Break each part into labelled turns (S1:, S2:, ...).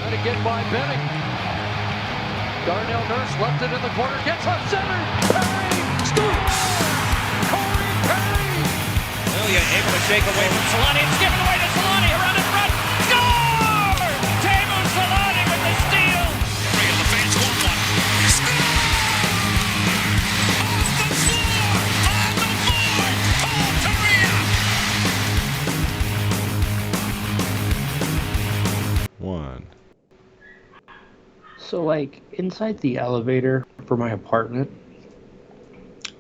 S1: And again by Benning. Darnell Nurse left it in the corner, gets up center. Perry scores! Corey Perry!
S2: Ilya able to shake away from Solani. It's given away to Solani. Around in front. Score! Teemu Solani with the steal.
S3: Three of the fans want one. Score! Off the board! Paul Kariya!
S4: One.
S5: So, like, inside the elevator for my apartment,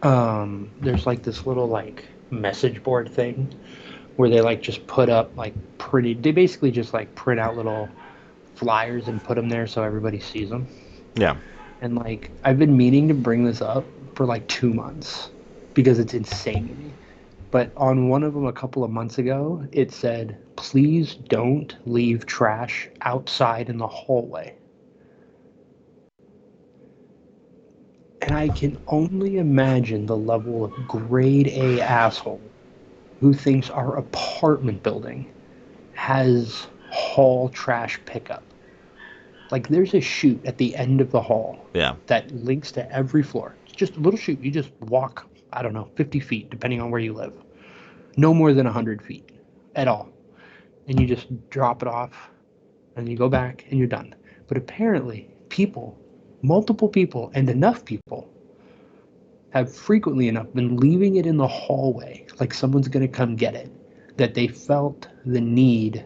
S5: there's, like, this little, like, message board thing where they, like, just put up, like, they basically just, like, print out little flyers and put them there so everybody sees them.
S4: Yeah.
S5: And, like, I've been meaning to bring this up for, like, 2 months because it's insane to me. But on one of them a couple of months ago, it said, please don't leave trash outside in the hallway. And I can only imagine the level of grade A asshole who thinks our apartment building has hall trash pickup. Like, there's a chute at the end of the hall that links to every floor. It's just a little chute. You just walk, 50 feet, depending on where you live. No more than 100 feet at all. And you just drop it off, and you go back, and you're done. But apparently, multiple people, and enough people have frequently enough been leaving it in the hallway, like someone's going to come get it, that they felt the need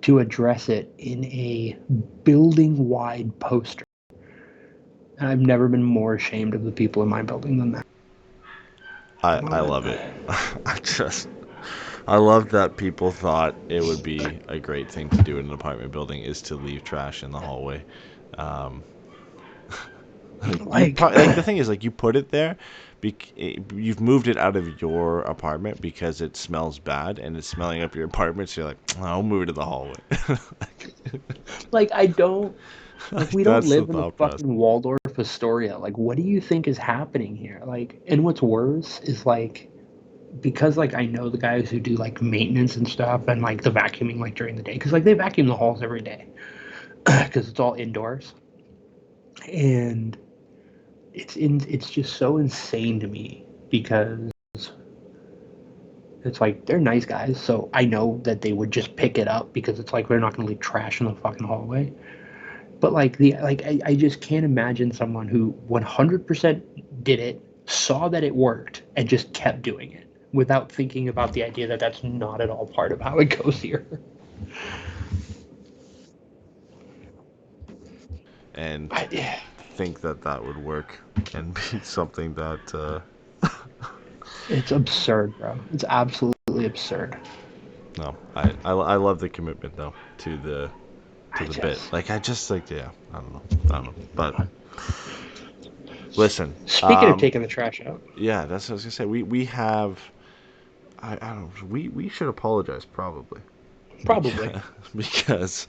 S5: to address it in a building-wide poster. And I've never been more ashamed of the people in my building than that.
S4: I love it. I love that people thought it would be a great thing to do in an apartment building is to leave trash in the hallway. The thing is, like, you put it there, you've moved it out of your apartment because it smells bad and it's smelling up your apartment, so you're like, I'll move it to the hallway.
S5: Like, I don't, like, we don't live in
S4: the
S5: the fucking Waldorf Astoria. Like, what do you think is happening here? Like, and what's worse is, like, because, like, I know the guys who do, like, maintenance and stuff and, like, the vacuuming, like, during the day, because, like, they vacuum the halls every day because it's all indoors. And it's just so insane to me because it's like, they're nice guys, so I know that they would just pick it up because it's like, they're not going to leave trash in the fucking hallway. But, like, I just can't imagine someone who 100% did it, saw that it worked, and just kept doing it without thinking about the idea that that's not at all part of how it goes here.
S4: And think that would work and be something that...
S5: It's absurd, bro. It's absolutely absurd.
S4: No, I love the commitment, though, to the bit. Like, I don't know. But listen.
S5: Speaking of taking the trash out.
S4: Yeah, that's what I was gonna say. We have. I don't know. We should apologize probably. Because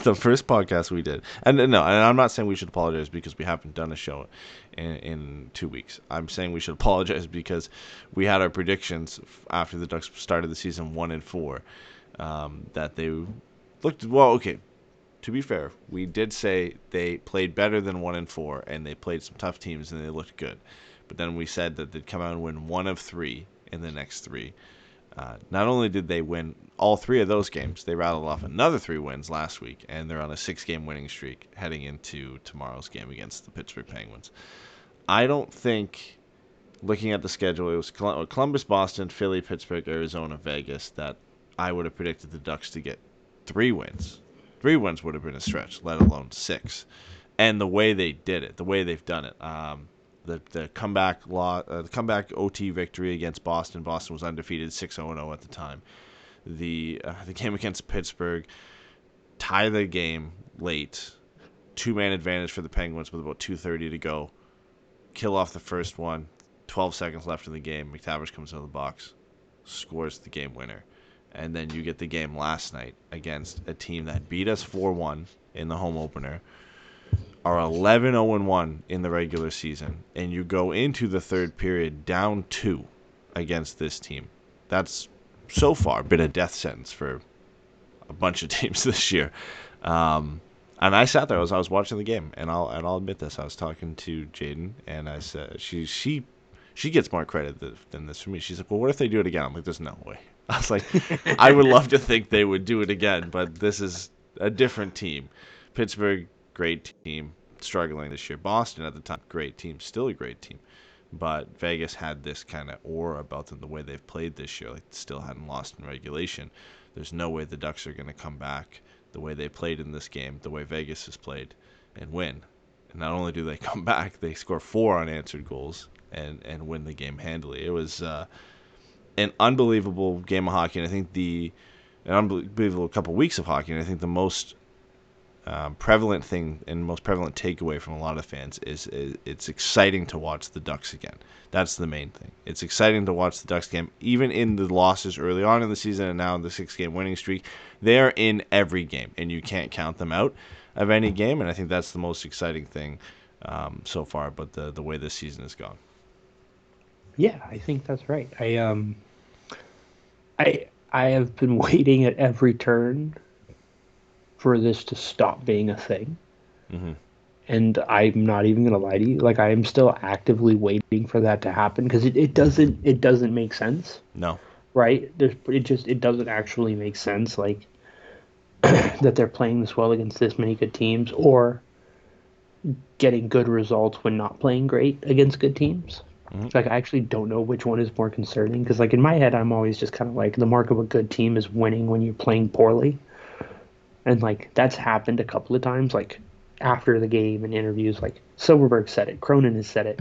S4: the first podcast we did, and no, and I'm not saying we should apologize because we haven't done a show in 2 weeks. I'm saying we should apologize because we had our predictions after the Ducks started the season 1-4, that they looked well. Okay, to be fair, we did say they played better than 1-4, and they played some tough teams and they looked good. But then we said that they'd come out and win 1 of 3 in the next 3. Not only did they win all 3 of those games, they rattled off another 3 wins last week, and they're on a 6-game winning streak heading into tomorrow's game against the Pittsburgh Penguins. I don't think, looking at the schedule, it was Columbus, Boston, Philly, Pittsburgh, Arizona, Vegas, that I would have predicted the Ducks to get 3 wins. 3 wins would have been a stretch, let alone 6. And the way they did it, the way they've done it, the comeback OT victory against Boston. Boston was undefeated, 6-0-0 at the time. The game against Pittsburgh, tie the game late, 2-man advantage for the Penguins with about 2:30 to go. Kill off the first one, 12 seconds left in the game. McTavish comes out of the box, scores the game winner. And then you get the game last night against a team that beat us 4-1 in the home opener, are 11-0-1 in the regular season, and you go into the third period down 2 against this team. That's so far been a death sentence for a bunch of teams this year. And I sat there as I was watching the game, and I'll admit this. I was talking to Jaden, and I said she gets more credit than this for me. She's like, well, what if they do it again? I'm like, there's no way. I was like, I would love to think they would do it again, but this is a different team. Pittsburgh, great team, struggling this year. Boston at the time, great team, still a great team. But Vegas had this kind of aura about them, the way they've played this year. Like, still hadn't lost in regulation. There's no way the Ducks are going to come back the way they played in this game, the way Vegas has played, and win. And not only do they come back, they score 4 unanswered goals and win the game handily. It was an unbelievable game of hockey, and I think an unbelievable couple weeks of hockey, and I think the most prevalent thing and most prevalent takeaway from a lot of fans is it's exciting to watch the Ducks again. That's the main thing. It's exciting to watch the Ducks game, even in the losses early on in the season and now in the 6-game winning streak. They're in every game, and you can't count them out of any game, and I think that's the most exciting thing so far about the way this season has gone.
S5: Yeah, I think that's right. I have been waiting at every turn for this to stop being a thing.
S4: Mm-hmm.
S5: And I'm not even going to lie to you. Like, I am still actively waiting for that to happen because it doesn't make sense.
S4: No.
S5: Right? It doesn't actually make sense, like, that they're playing this well against this many good teams or getting good results when not playing great against good teams. Mm-hmm. Like, I actually don't know which one is more concerning because, like, in my head, I'm always just kind of like, the mark of a good team is winning when you're playing poorly. And, like, that's happened a couple of times, like, after the game in interviews. Like, Silverberg said it. Cronin has said it.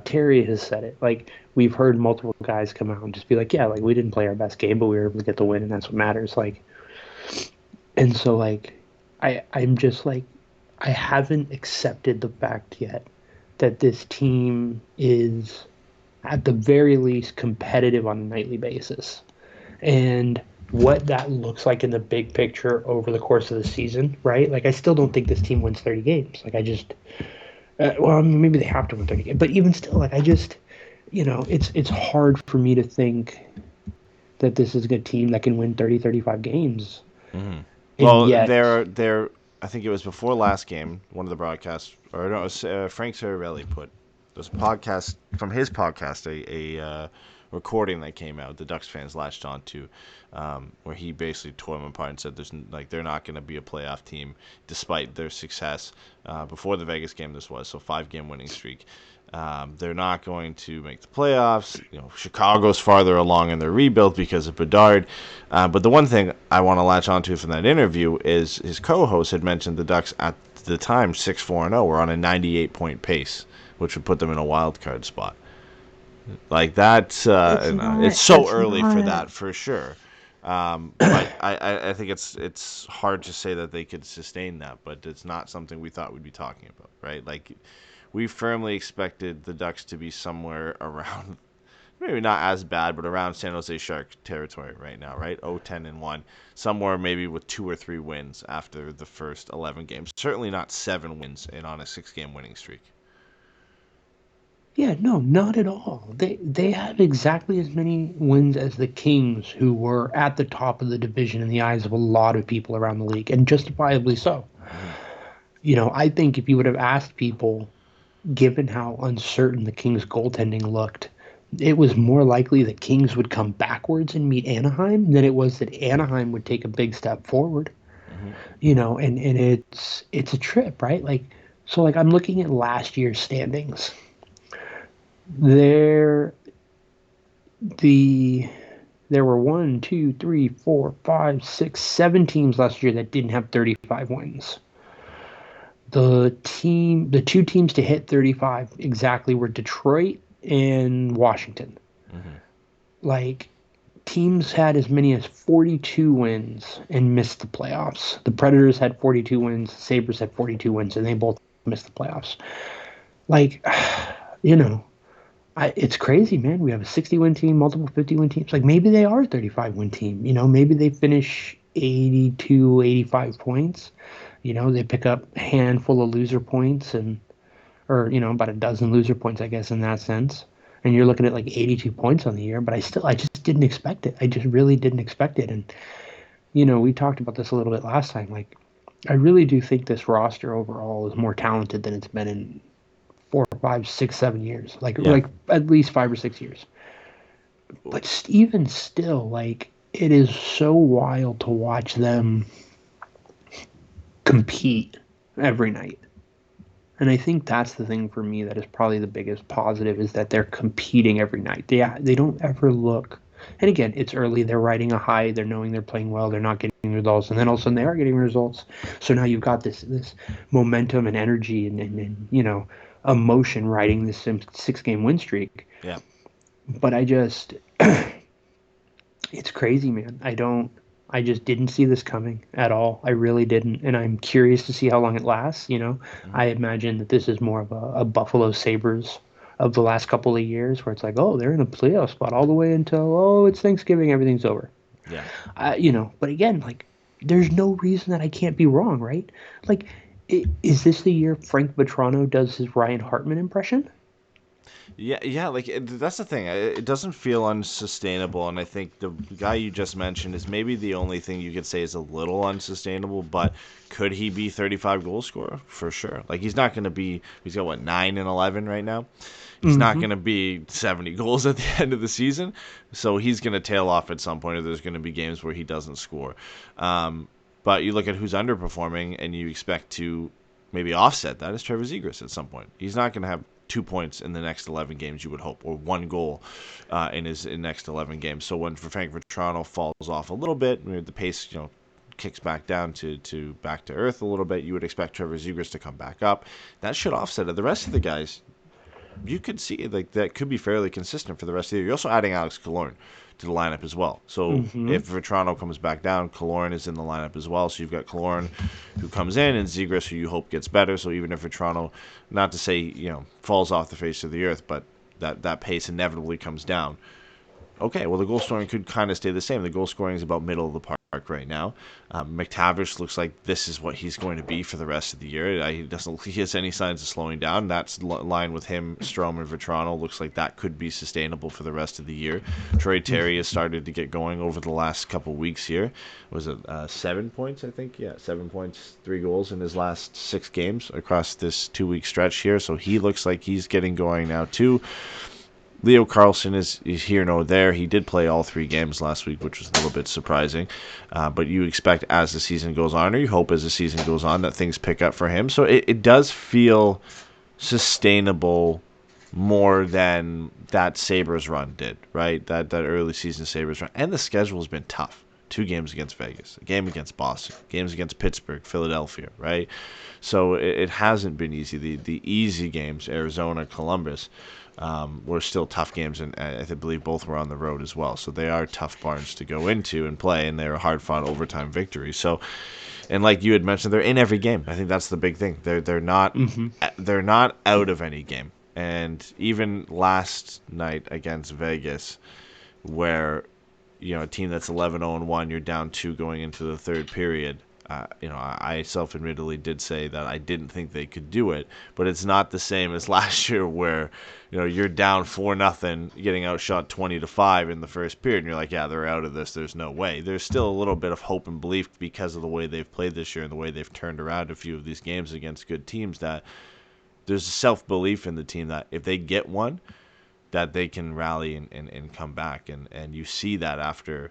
S5: Terry has said it. Like, we've heard multiple guys come out and just be like, yeah, like, we didn't play our best game, but we were able to get the win, and that's what matters. Like, and so, like, I'm just, like, I haven't accepted the fact yet that this team is, at the very least, competitive on a nightly basis. And what that looks like in the big picture over the course of the season, right? Like, I still don't think this team wins 30 games. Like, I just, well, I mean, maybe they have to win 30 games, but even still, like, I just, it's hard for me to think that this is a good team that can win 30, 35 games.
S4: Mm-hmm. Well, yet, they're, I think it was before last game, one of the broadcasts, or no, it was Frank Cervelli put, there's a podcast, from his podcast, a recording that came out, the Ducks fans latched onto, where he basically tore them apart and said they're not going to be a playoff team despite their success before the Vegas game. This was so 5-game winning streak. They're not going to make the playoffs. Chicago's farther along in their rebuild because of Bedard. But the one thing I want to latch onto from that interview is his co-host had mentioned the Ducks at the time 6-4-0 were on a 98-point pace, which would put them in a wild card spot. Like that's it's so early for that for sure. But I think it's hard to say that they could sustain that, but it's not something we thought we'd be talking about, right? Like we firmly expected the Ducks to be somewhere around, maybe not as bad, but around San Jose Shark territory right now, right? 0-10-1, somewhere maybe with 2 or 3 wins after the first 11 games. Certainly not 7 wins and on a 6-game winning streak.
S5: Yeah, no, not at all. They have exactly as many wins as the Kings, who were at the top of the division in the eyes of a lot of people around the league, and justifiably so. I think if you would have asked people, given how uncertain the Kings' goaltending looked, it was more likely that Kings would come backwards and meet Anaheim than it was that Anaheim would take a big step forward. Mm-hmm. And it's a trip, right? Like, so like I'm looking at last year's standings. There were 1, 2, 3, 4, 5, 6, 7 teams last year that didn't have 35 wins. The 2 teams to hit 35 exactly were Detroit and Washington. Mm-hmm. Like, teams had as many as 42 wins and missed the playoffs. The Predators had 42 wins, Sabres had 42 wins, and they both missed the playoffs. Like, it's crazy, man. We have a 60-win team, multiple 50-win teams. Like, maybe they are a 35-win team. Maybe they finish 82, 85 points. They pick up a handful of loser points or about a dozen loser points, I guess, in that sense. And you're looking at like 82 points on the year. But I just didn't expect it. I just really didn't expect it. And we talked about this a little bit last time. Like, I really do think this roster overall is more talented than it's been in 4, 5, 6, 7 years. Like at least 5 or 6 years. But even still, like, it is so wild to watch them compete every night. And I think that's the thing for me that is probably the biggest positive, is that they're competing every night. They don't ever look. And again, it's early. They're riding a high. They're knowing they're playing well. They're not getting results, and then all of a sudden they are getting results. So now you've got this momentum and energy and emotion riding this 6-game win streak.
S4: Yeah.
S5: But it's crazy, man. I just didn't see this coming at all. I really didn't. And I'm curious to see how long it lasts. I imagine that this is more of a Buffalo Sabres of the last couple of years, where it's like, oh, they're in a playoff spot all the way until, oh, it's Thanksgiving, everything's over.
S4: Yeah.
S5: But again, like, there's no reason that I can't be wrong, right? Like, is this the year Frank Vetrano does his Ryan Hartman impression?
S4: Yeah, like that's the thing. It doesn't feel unsustainable, and I think the guy you just mentioned is maybe the only thing you could say is a little unsustainable. But could he be 35 goal scorer? For sure. Like, he's not going to be. He's got 9 and 11 right now. He's not going to be 70 goals at the end of the season, so he's going to tail off at some point, or there's going to be games where he doesn't score. But you look at who's underperforming, and you expect to maybe offset that is Trevor Zegras at some point. He's not going to have 2 points in the next 11 games, you would hope, or 1 goal in his next 11 games. So when Frank Vetrano falls off a little bit, the pace, kicks back down to back to earth a little bit, you would expect Trevor Zegras to come back up. That should offset it. The rest of the guys, you could see like that could be fairly consistent for the rest of the year. You're also adding Alex Killorn to the lineup as well. So if Vetrano comes back down, Killorn is in the lineup as well. So you've got Killorn who comes in, and Zegras who you hope gets better. So even if Vetrano, not to say falls off the face of the earth, but that pace inevitably comes down. Okay, well, the goal scoring could kind of stay the same. The goal scoring is about middle of the park right now. McTavish looks like this is what he's going to be for the rest of the year. He doesn't look like he has any signs of slowing down. That's line with him, Strome, and Vetrano. Looks like that could be sustainable for the rest of the year. Troy Terry has started to get going over the last couple weeks here. Was it 7 points, I think? Yeah, 7 points, 3 goals in his last 6 games across this 2-week stretch here. So he looks like he's getting going now too. Leo Carlsson is here nor there. He did play all 3 games last week, which was a little bit surprising. But you expect as the season goes on, or you hope as the season goes on, that things pick up for him. So it does feel sustainable more than that Sabres run did, right? That early season Sabres run. And the schedule has been tough. 2 games against Vegas, a game against Boston, games against Pittsburgh, Philadelphia, right? So it hasn't been easy. The easy games, Arizona, Columbus, were still tough games, and I believe both were on the road as well. So they are tough barns to go into and play, and they're hard-fought overtime victories. So, and like you had mentioned, they're in every game. I think that's the big thing. They're not out of any game. And even last night against Vegas, where a team that's 11-0-1, you're down 2 going into the third period. I self-admittedly did say that I didn't think they could do it, but it's not the same as last year where, you're down 4-0, getting outshot 20-5 in the first period, and you're like, yeah, they're out of this. There's no way. There's still a little bit of hope and belief because of the way they've played this year and the way they've turned around a few of these games against good teams, that there's self-belief in the team that if they get one, that they can rally and come back. And you see that after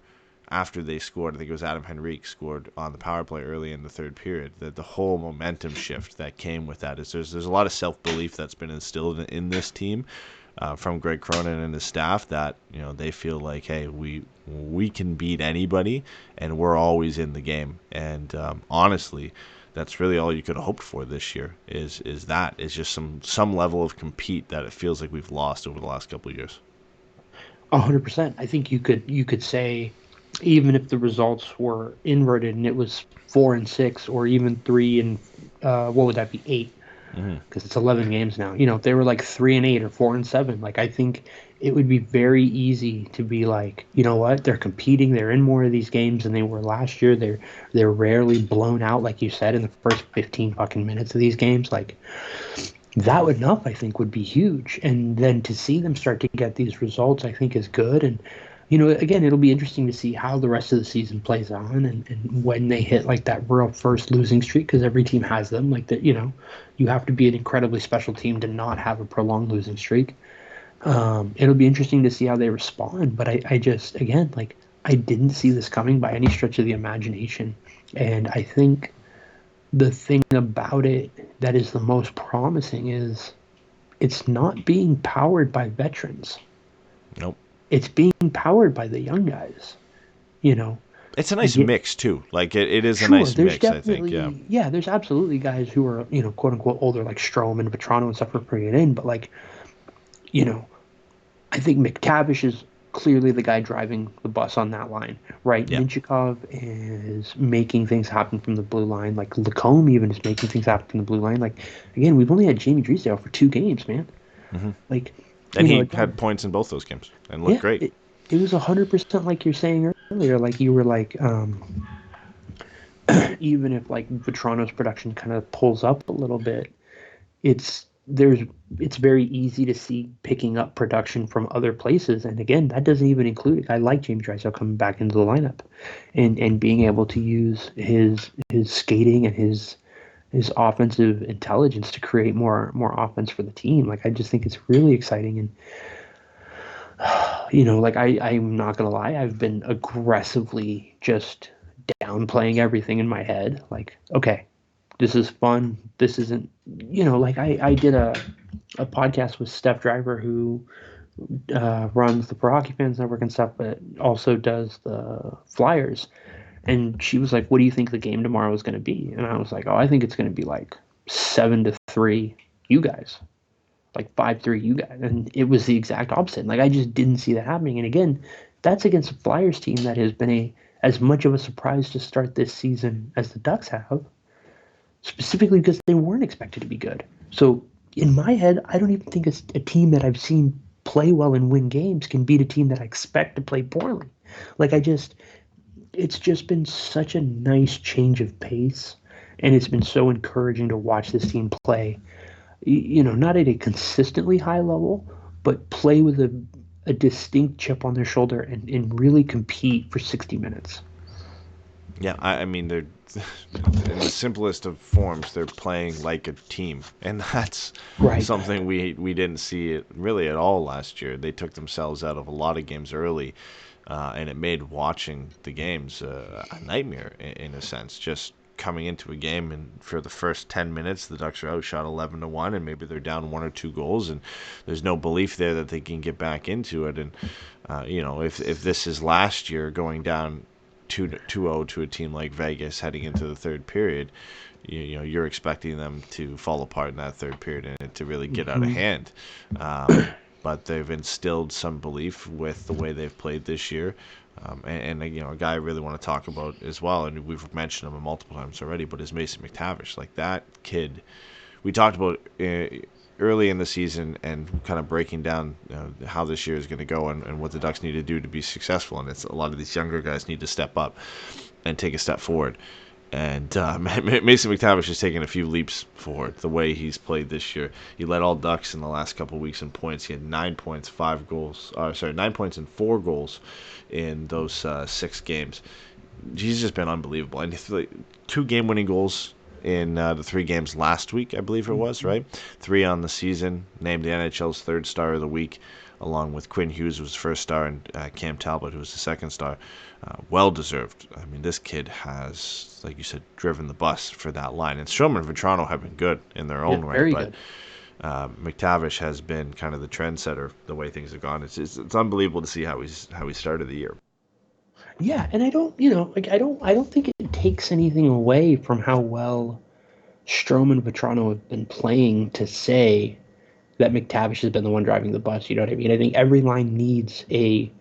S4: they scored. I think it was Adam Henrique scored on the power play early in the third period. The whole momentum shift that came with that is there's a lot of self-belief that's been instilled in this team from Greg Cronin and his staff, that they feel like, hey, we can beat anybody, and we're always in the game. And honestly, that's really all you could have hoped for this year is just some level of compete that it feels like we've lost over the last couple of years.
S5: 100%. I think you could say, even if the results were inverted and it was 4-6, or even 3 and what would that be, 8? Because it's 11 games now. If they were like 3-8 or 4-7, like, I think it would be very easy to be like, you know what, they're competing, they're in more of these games than they were last year. They're rarely blown out, like you said, in the first 15 fucking minutes of these games. Like, that enough, I think, would be huge. And then to see them start to get these results, I think, is good. And again, it'll be interesting to see how the rest of the season plays on and when they hit like that real first losing streak, because every team has them. Like that, you have to be an incredibly special team to not have a prolonged losing streak. It'll be interesting to see how they respond. But I just, again, like, I didn't see this coming by any stretch of the imagination. And I think the thing about it that is the most promising is it's not being powered by veterans.
S4: Nope.
S5: It's being powered by the young guys.
S4: It's a nice mix too. Like it is a
S5: Sure,
S4: nice
S5: there's
S4: mix, I think.
S5: definitely,
S4: Yeah.
S5: there's absolutely guys who are, quote unquote older, like Strome and Vetrano and stuff, are bringing it in. But like, I think McTavish is clearly the guy driving the bus on that line, right?
S4: Yeah.
S5: Mintyukov is making things happen from the blue line. Like Lacombe even is making things happen from the blue line. Like, again, we've only had Jamie Drysdale for 2 games, man. Like,
S4: And he had points in both those games and looked great.
S5: It was 100% like you're saying earlier. Like you were like, even if like Vetrano's production kind of pulls up a little bit, it's very easy to see picking up production from other places. And again, that doesn't even include a guy like Jamie Drysdale coming back into the lineup and being able to use his skating and his offensive intelligence to create more offense for the team. Like, I just think it's really exciting. And like I'm not gonna lie, I've been aggressively just downplaying everything in my head. Like, okay, this is fun. This isn't, like I did a podcast with Steph Driver, who runs the Pro Hockey Fans Network and stuff, but also does the Flyers. And she was like, what do you think the game tomorrow is going to be? And I was like, oh, I think it's going to be like 7-3 you guys. Like 5-3 you guys. And it was the exact opposite. Like, I just didn't see that happening. And again, that's against a Flyers team that has been as much of a surprise to start this season as the Ducks have, specifically because they weren't expected to be good. So in my head, I don't even think a team that I've seen play well and win games can beat a team that I expect to play poorly. Like, it's just been such a nice change of pace, and it's been so encouraging to watch this team play, not at a consistently high level, but play with a distinct chip on their shoulder and really compete for 60 minutes.
S4: Yeah, I mean, they're in the simplest of forms, they're playing like a team, and that's
S5: Right.
S4: something we didn't see it really at all last year. They took themselves out of a lot of games early, and it made watching the games a nightmare in a sense. Just coming into a game, and for the first 10 minutes, the Ducks are outshot 11-1, and maybe they're down 1 or 2 goals, and there's no belief there that they can get back into it. And if this is last year going down 2-0 to a team like Vegas heading into the third period, you're expecting them to fall apart in that third period and it to really get out of hand. But they've instilled some belief with the way they've played this year. And a guy I really want to talk about as well, and we've mentioned him multiple times already, but is Mason McTavish. Like, that kid, we talked about early in the season and kind of breaking down how this year is going to go and what the Ducks need to do to be successful. And it's a lot of these younger guys need to step up and take a step forward. And Mason McTavish has taken a few leaps forward the way he's played this year. He led all Ducks in the last couple of weeks in points. He had 9 points, 9 points and 4 goals in those 6 games. He's just been unbelievable. And 2 game-winning goals in the 3 games last week, I believe it was, right? 3 on the season, named the NHL's 3rd star of the week, along with Quinn Hughes, who was the 1st star, and Cam Talbot, who was the 2nd star. Well-deserved. I mean, this kid has, like you said, driven the bus for that line. And Strome and Vetrano have been good in their own right,
S5: very
S4: but
S5: good.
S4: McTavish has been kind of the trendsetter the way things have gone. It's unbelievable to see how he started the year.
S5: Yeah, and I don't think it takes anything away from how well Strome and Vetrano have been playing to say that McTavish has been the one driving the bus. You know what I mean? I think every line needs a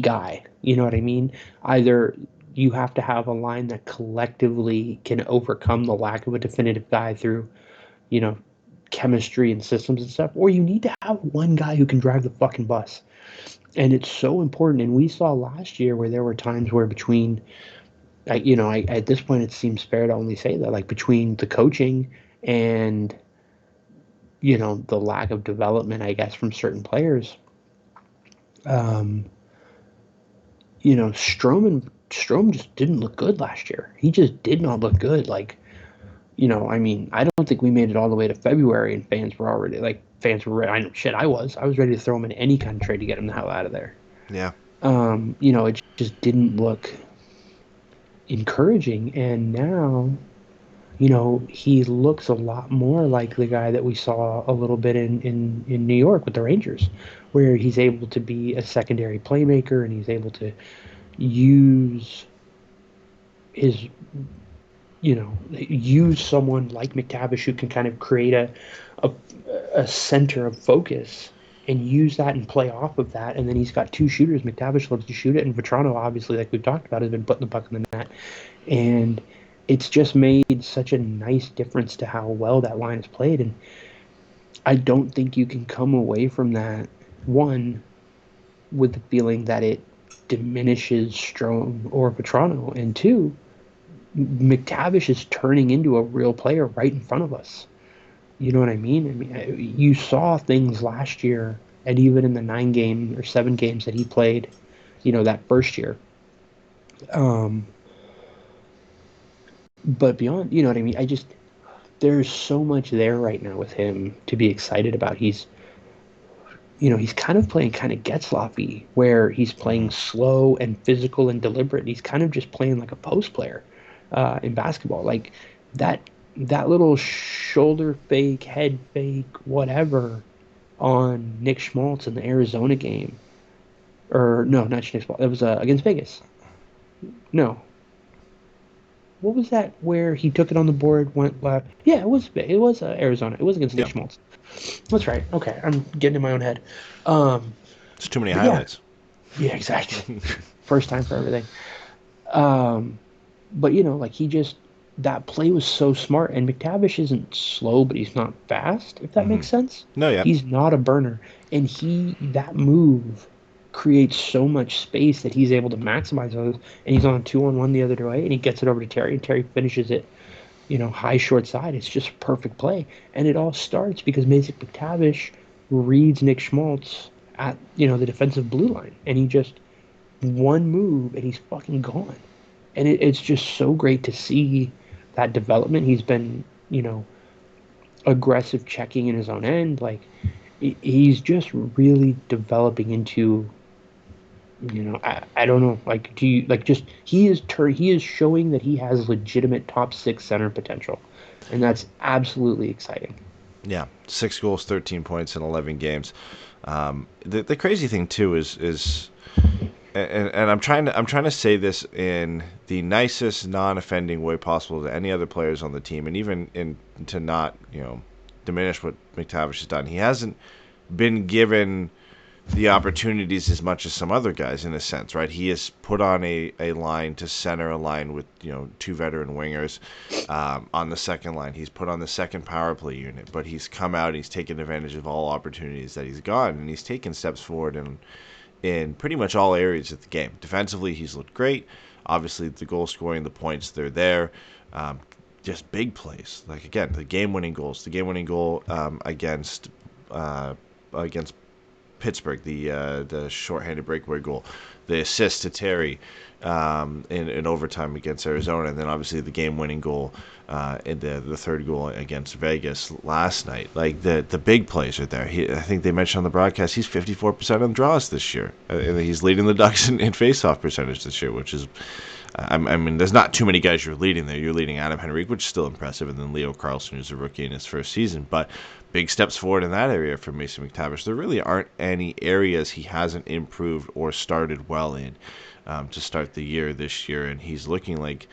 S5: guy. You know what I mean? Either you have to have a line that collectively can overcome the lack of a definitive guy through, chemistry and systems and stuff, or you need to have one guy who can drive the fucking bus. And it's so important. And we saw last year where there were times where between, at this point it seems fair to only say that, like, between the coaching and, the lack of development, I guess, from certain players, Um, Strome just didn't look good last year. He just did not look good. Like, I mean, I don't think we made it all the way to February, and fans were ready. I know, shit, I was ready to throw him in any kind of trade to get him the hell out of there.
S4: Yeah.
S5: It just didn't look encouraging, and now, he looks a lot more like the guy that we saw a little bit in New York with the Rangers, where he's able to be a secondary playmaker and he's able to use his, use someone like McTavish who can kind of create a, a center of focus and use that and play off of that. And then he's got two shooters. McTavish loves to shoot it, and Vetrano, obviously, like we've talked about, has been putting the puck in the net. And it's just made such a nice difference to how well that line is played. And I don't think you can come away from that, one, with the feeling that it diminishes Strome or Vetrano, and two, McTavish is turning into a real player right in front of us. You know what I mean? I mean, you saw things last year, and even in the 9 game or 7 games that he played, that first year. But beyond, you know what I mean? There's so much there right now with him to be excited about. He's kind of playing kind of Getzlaff-y, where he's playing slow and physical and deliberate. He's kind of just playing like a post player in basketball. Like that little shoulder fake, head fake, whatever on Nick Schmaltz in the Arizona game. Or, no, not Nick Schmaltz. It was against Vegas. No. What was that where he took it on the board, went left? Yeah, it was Arizona. It was against Nick Schmaltz. That's right. Okay, I'm getting in my own head.
S4: It's too many highlights.
S5: Yeah, exactly. First time for everything. But that play was so smart, and McTavish isn't slow, but he's not fast, if that makes sense.
S4: No, yeah.
S5: He's not a burner, and that move creates so much space that he's able to maximize those, and he's on a 2-on-1 the other way, and he gets it over to Terry, and Terry finishes it, high short side. It's just perfect play, and it all starts because Mason McTavish reads Nick Schmaltz at the defensive blue line, and he just one move and he's fucking gone, and it's just so great to see that development. He's been aggressive checking in his own end, like he's just really developing into. I don't know. Like, do you just he is showing that he has legitimate top 6 center potential, and that's absolutely exciting.
S4: Yeah, 6 goals, 13 points in 11 games. The crazy thing too is, and I'm trying to say this in the nicest, non-offending way possible to any other players on the team, and even to not diminish what McTavish has done. He hasn't been given the opportunities as much as some other guys, in a sense, right? He has put on a line to center a line with 2 veteran wingers on the second line. He's put on the second power play unit, but he's come out and he's taken advantage of all opportunities that he's gotten, and he's taken steps forward in pretty much all areas of the game. Defensively, he's looked great. Obviously, the goal scoring, the points, they're there. Just big plays, like again the game-winning goals, the game-winning goal against Pittsburgh, the shorthanded breakaway goal, the assist to Terry in overtime against Arizona, and then obviously the game-winning goal in the third goal against Vegas last night. Like the big plays are there. I think they mentioned on the broadcast he's 54% on draws this year, and he's leading the Ducks in face-off percentage this year, which is. I mean, there's not too many guys you're leading there. You're leading Adam Henrique, which is still impressive, and then Leo Carlson, who's a rookie in his first season. But big steps forward in that area for Mason McTavish. There really aren't any areas he hasn't improved or started well in to start the year this year, and he's looking like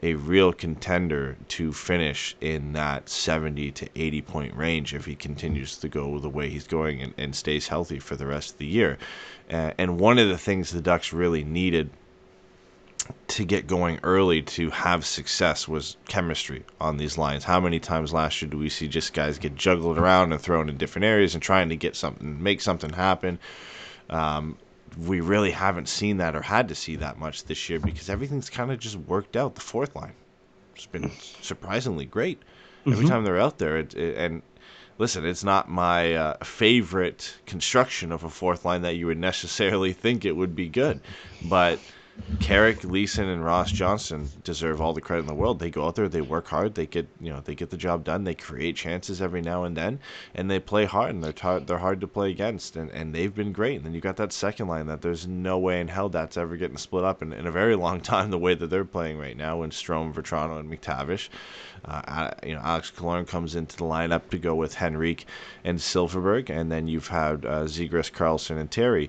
S4: a real contender to finish in that 70 to 80 point range if he continues to go the way he's going and stays healthy for the rest of the year. And one of the things the Ducks really needed to get going early to have success was chemistry on these lines. How many times last year do we see just guys get juggled around and thrown in different areas and trying to get something, make something happen? We really haven't seen that or had to see that much this year because everything's kind of just worked out. The fourth line has been surprisingly great every time they're out there. And listen, it's not my favorite construction of a fourth line that you would necessarily think it would be good, but Carrick, Leeson, and Ross Johnston deserve all the credit in the world. They go out there, they work hard, they get the job done, they create chances every now and then, and they play hard, and they're hard to play against, and they've been great. And then you got that second line that there's no way in hell that's ever getting split up in a very long time the way that they're playing right now. When Strome, Vetrano, and McTavish, Alex Killorn comes into the lineup to go with Henrique and Silverberg, and then you've had Zegras, Carlson, and Terry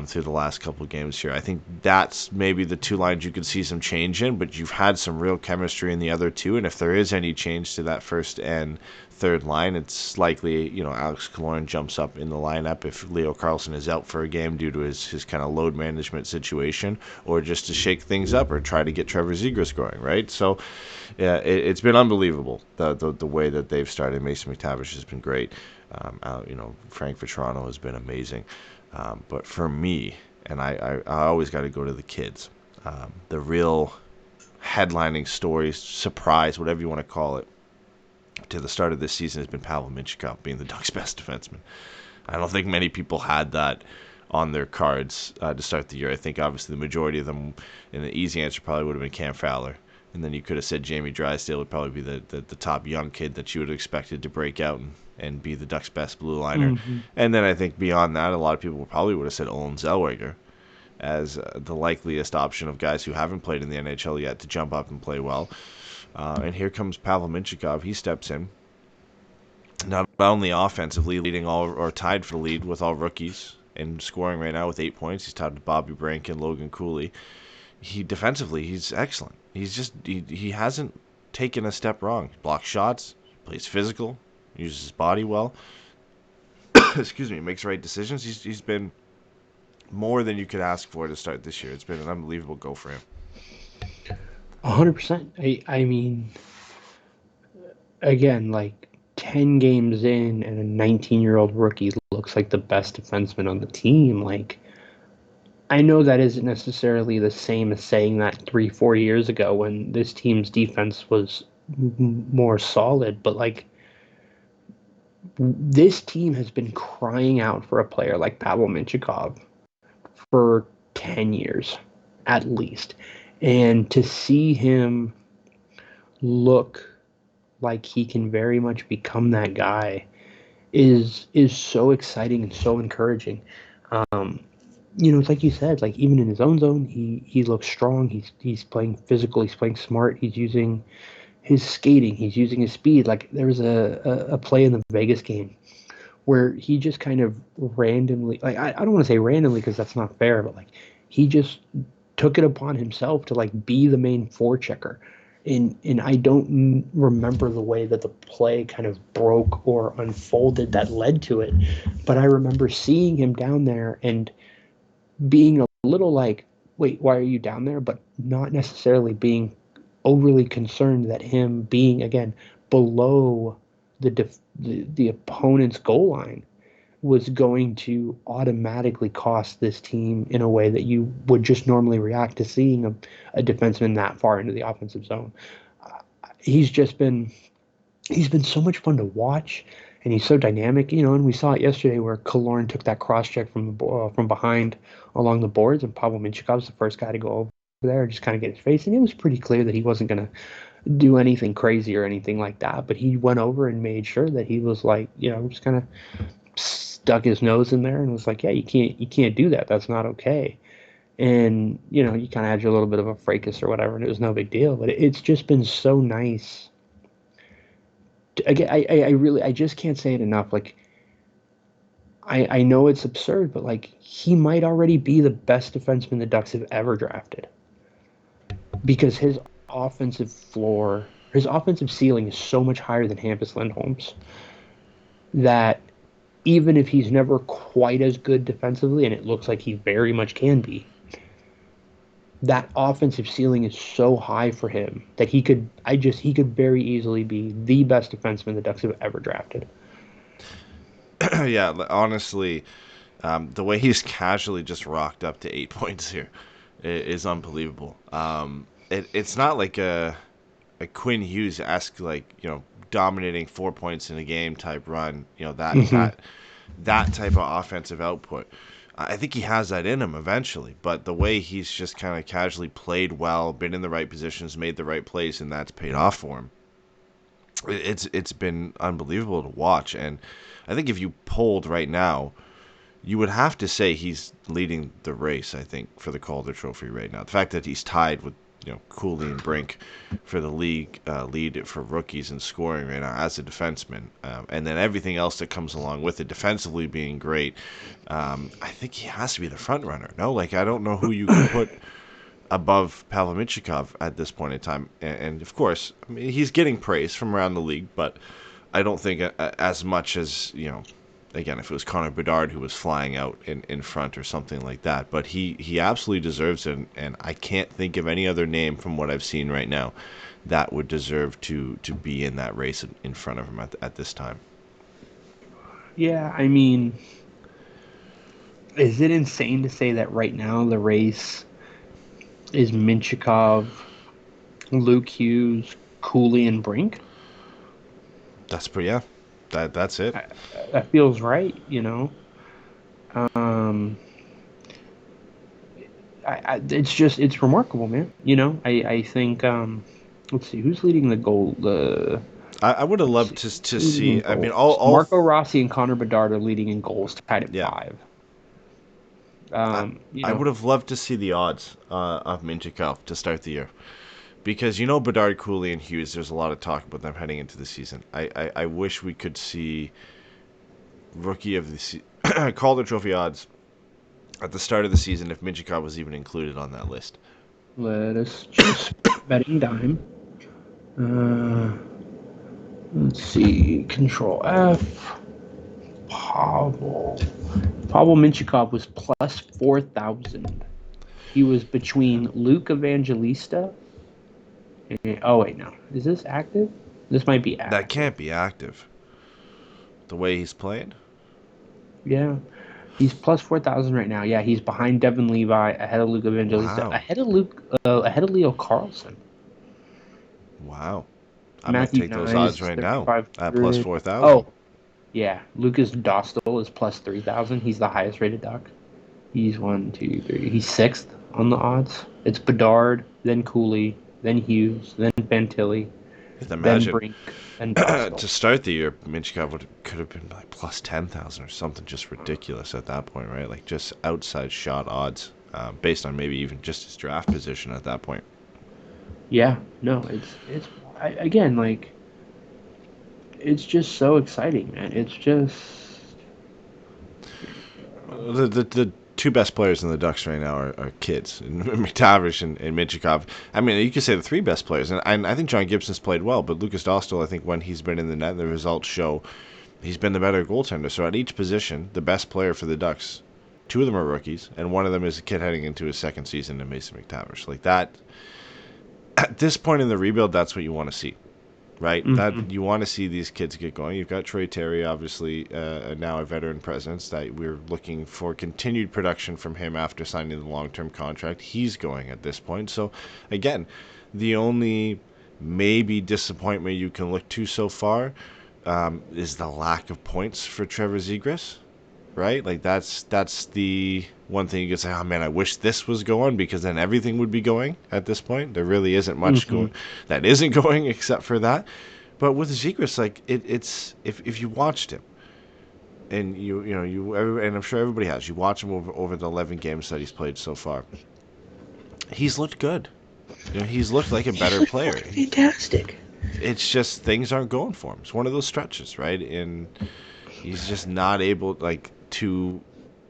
S4: through the last couple of games here. I think that's maybe the two lines you could see some change in, but you've had some real chemistry in the other two, and if there is any change to that first and third line, it's likely Alex Killorn jumps up in the lineup if Leo Carlson is out for a game due to his kind of load management situation, or just to shake things up or try to get Trevor Zegras going, right? So yeah, it's been unbelievable the way that they've started. Mason McTavish has been great. Frank Vetrano has been amazing. But for me, and I always got to go to the kids, the real headlining story, surprise, whatever you want to call it, to the start of this season has been Pavel Mintyukov being the Ducks' best defenseman. I don't think many people had that on their cards to start the year. I think obviously the majority of them, and the easy answer probably would have been Cam Fowler. And then you could have said Jamie Drysdale would probably be the top young kid that you would have expected to break out and be the Ducks' best blue liner. Mm-hmm. And then I think beyond that, a lot of people probably would have said Olin Zellweger as the likeliest option of guys who haven't played in the NHL yet to jump up and play well. And here comes Pavel Mintyukov. He steps in, not only offensively leading all or tied for the lead with all rookies and scoring right now with 8 points. He's tied with Bobby Brink and Logan Cooley. Defensively, he's excellent. He hasn't taken a step wrong. He blocks shots, plays physical, uses his body well. Excuse me, makes right decisions. He's been more than you could ask for to start this year. It's been an unbelievable go for him.
S5: 100%. I mean, again, like 10 games in, and a 19-year-old rookie looks like the best defenseman on the team. Like, I know that isn't necessarily the same as saying that 3-4 years ago when this team's defense was more solid, but like this team has been crying out for a player like Pavel Mintyukov for 10 years at least. And to see him look like he can very much become that guy is so exciting and so encouraging. It's like you said, like even in his own zone, he looks strong. He's playing physical. He's playing smart. He's using his skating. He's using his speed. Like there was a play in the Vegas game where he just kind of randomly, like I don't want to say randomly because that's not fair, but like he just took it upon himself to like be the main forechecker. And I don't remember the way that the play kind of broke or unfolded that led to it, but I remember seeing him down there and being a little like, wait, why are you down there? But not necessarily being overly concerned that him being, again, below the opponent's goal line was going to automatically cost this team in a way that you would just normally react to seeing a defenseman that far into the offensive zone. He's been so much fun to watch, and he's so dynamic, and we saw it yesterday where Killorn took that cross-check from behind along the boards, and Pavel Mintyukov was the first guy to go over there and just kind of get his face, and it was pretty clear that he wasn't going to do anything crazy or anything like that, but he went over and made sure that he was like, just kind of stuck his nose in there and was like, yeah, you can't do that. That's not okay. And, you kind of had your little bit of a fracas or whatever, and it was no big deal, but it's just been so nice. Again, I just can't say it enough. Like, I know it's absurd, but like he might already be the best defenseman the Ducks have ever drafted because his offensive floor, his offensive ceiling is so much higher than Hampus Lindholm's that even if he's never quite as good defensively, and it looks like he very much can be, that offensive ceiling is so high for him that he could very easily be the best defenseman the Ducks have ever drafted.
S4: Yeah, honestly, the way he's casually just rocked up to 8 points here is unbelievable. It's not like a Quinn Hughes-esque, like, dominating 4 points in a game type run, that type of offensive output. I think he has that in him eventually, but the way he's just kind of casually played well, been in the right positions, made the right plays, and that's paid off for him. It's been unbelievable to watch, and I think if you polled right now, you would have to say he's leading the race, I think, for the Calder Trophy right now. The fact that he's tied with Cooley and Brink for the league lead for rookies in scoring right now as a defenseman, and then everything else that comes along with it, defensively being great. I think he has to be the front runner. No, like I don't know who you can put above Pavel Mintyukov at this point in time. And of course, I mean, he's getting praise from around the league, but I don't think as much as again, if it was Connor Bedard who was flying out in front or something like that. But he absolutely deserves it, and I can't think of any other name from what I've seen right now that would deserve to be in that race in front of him at this time.
S5: Yeah, I mean, is it insane to say that right now the race is Mintyukov, Luke Hughes, Cooley, and Brink?
S4: That's that's it.
S5: That feels right, it's remarkable, man. I think let's see who's leading the goal.
S4: I would have loved to see. I mean, all
S5: Marco Rossi and Connor Bedard are leading in goals, tied at 5.
S4: I would have loved to see the odds of Mintyukov to start the year. Because Bedard, Cooley, and Hughes, there's a lot of talk about them heading into the season. I wish we could see rookie of the Calder Trophy odds at the start of the season if Mintyukov was even included on that list.
S5: Let us just betting dime. Let's see. Control F. Pavel Mintyukov was plus 4,000. He was between Luke Evangelista. Oh, wait, no. Is this active? This might be active.
S4: That can't be active. The way he's playing?
S5: Yeah. He's plus 4,000 right now. Yeah, he's behind Devin Levi, ahead of Luke Evangelista,
S4: Wow.
S5: ahead of Leo Carlson.
S4: Wow. I
S5: Matthew
S4: might take those
S5: Nye
S4: odds
S5: is
S4: right now
S5: 3,500.
S4: at plus 4,000.
S5: Oh, yeah. Lucas Dostal is plus 3,000. He's the highest rated Duck. He's 1, 2, 3. He's 6th on the odds. It's Bedard, then Cooley, then Hughes, then Fantilli, then Brink, then Dostal.
S4: To start the year, Mintyukov could have been like plus 10,000 or something just ridiculous at that point, right? Like just outside shot odds based on maybe even just his draft position at that point.
S5: Yeah, no, again, like, it's just so exciting, man. It's just
S4: The two best players in the Ducks right now are kids, McTavish and Mintyukov. I mean, you could say the three best players, and I think John Gibson's played well, but Lucas Dostal, I think when he's been in the net, the results show he's been the better goaltender. So at each position, the best player for the Ducks, two of them are rookies, and one of them is a kid heading into his second season in Mason McTavish. Like that, at this point in the rebuild, that's what you want to see. Right, that you want to see these kids get going. You've got Troy Terry, obviously, now a veteran presence that we're looking for continued production from him after signing the long-term contract. He's going at this point. So, again, the only maybe disappointment you can look to so far is the lack of points for Trevor Zegras. Right, like that's the one thing you could say. Oh man, I wish this was going because then everything would be going at this point. There really isn't much going that isn't going except for that. But with Zegras, like it's if you watched him, and and I'm sure everybody has. You watch him over the 11 games that he's played so far. He's looked good. He's looked like a better player.
S5: Fantastic.
S4: It's just things aren't going for him. It's one of those stretches, right? And he's just not able to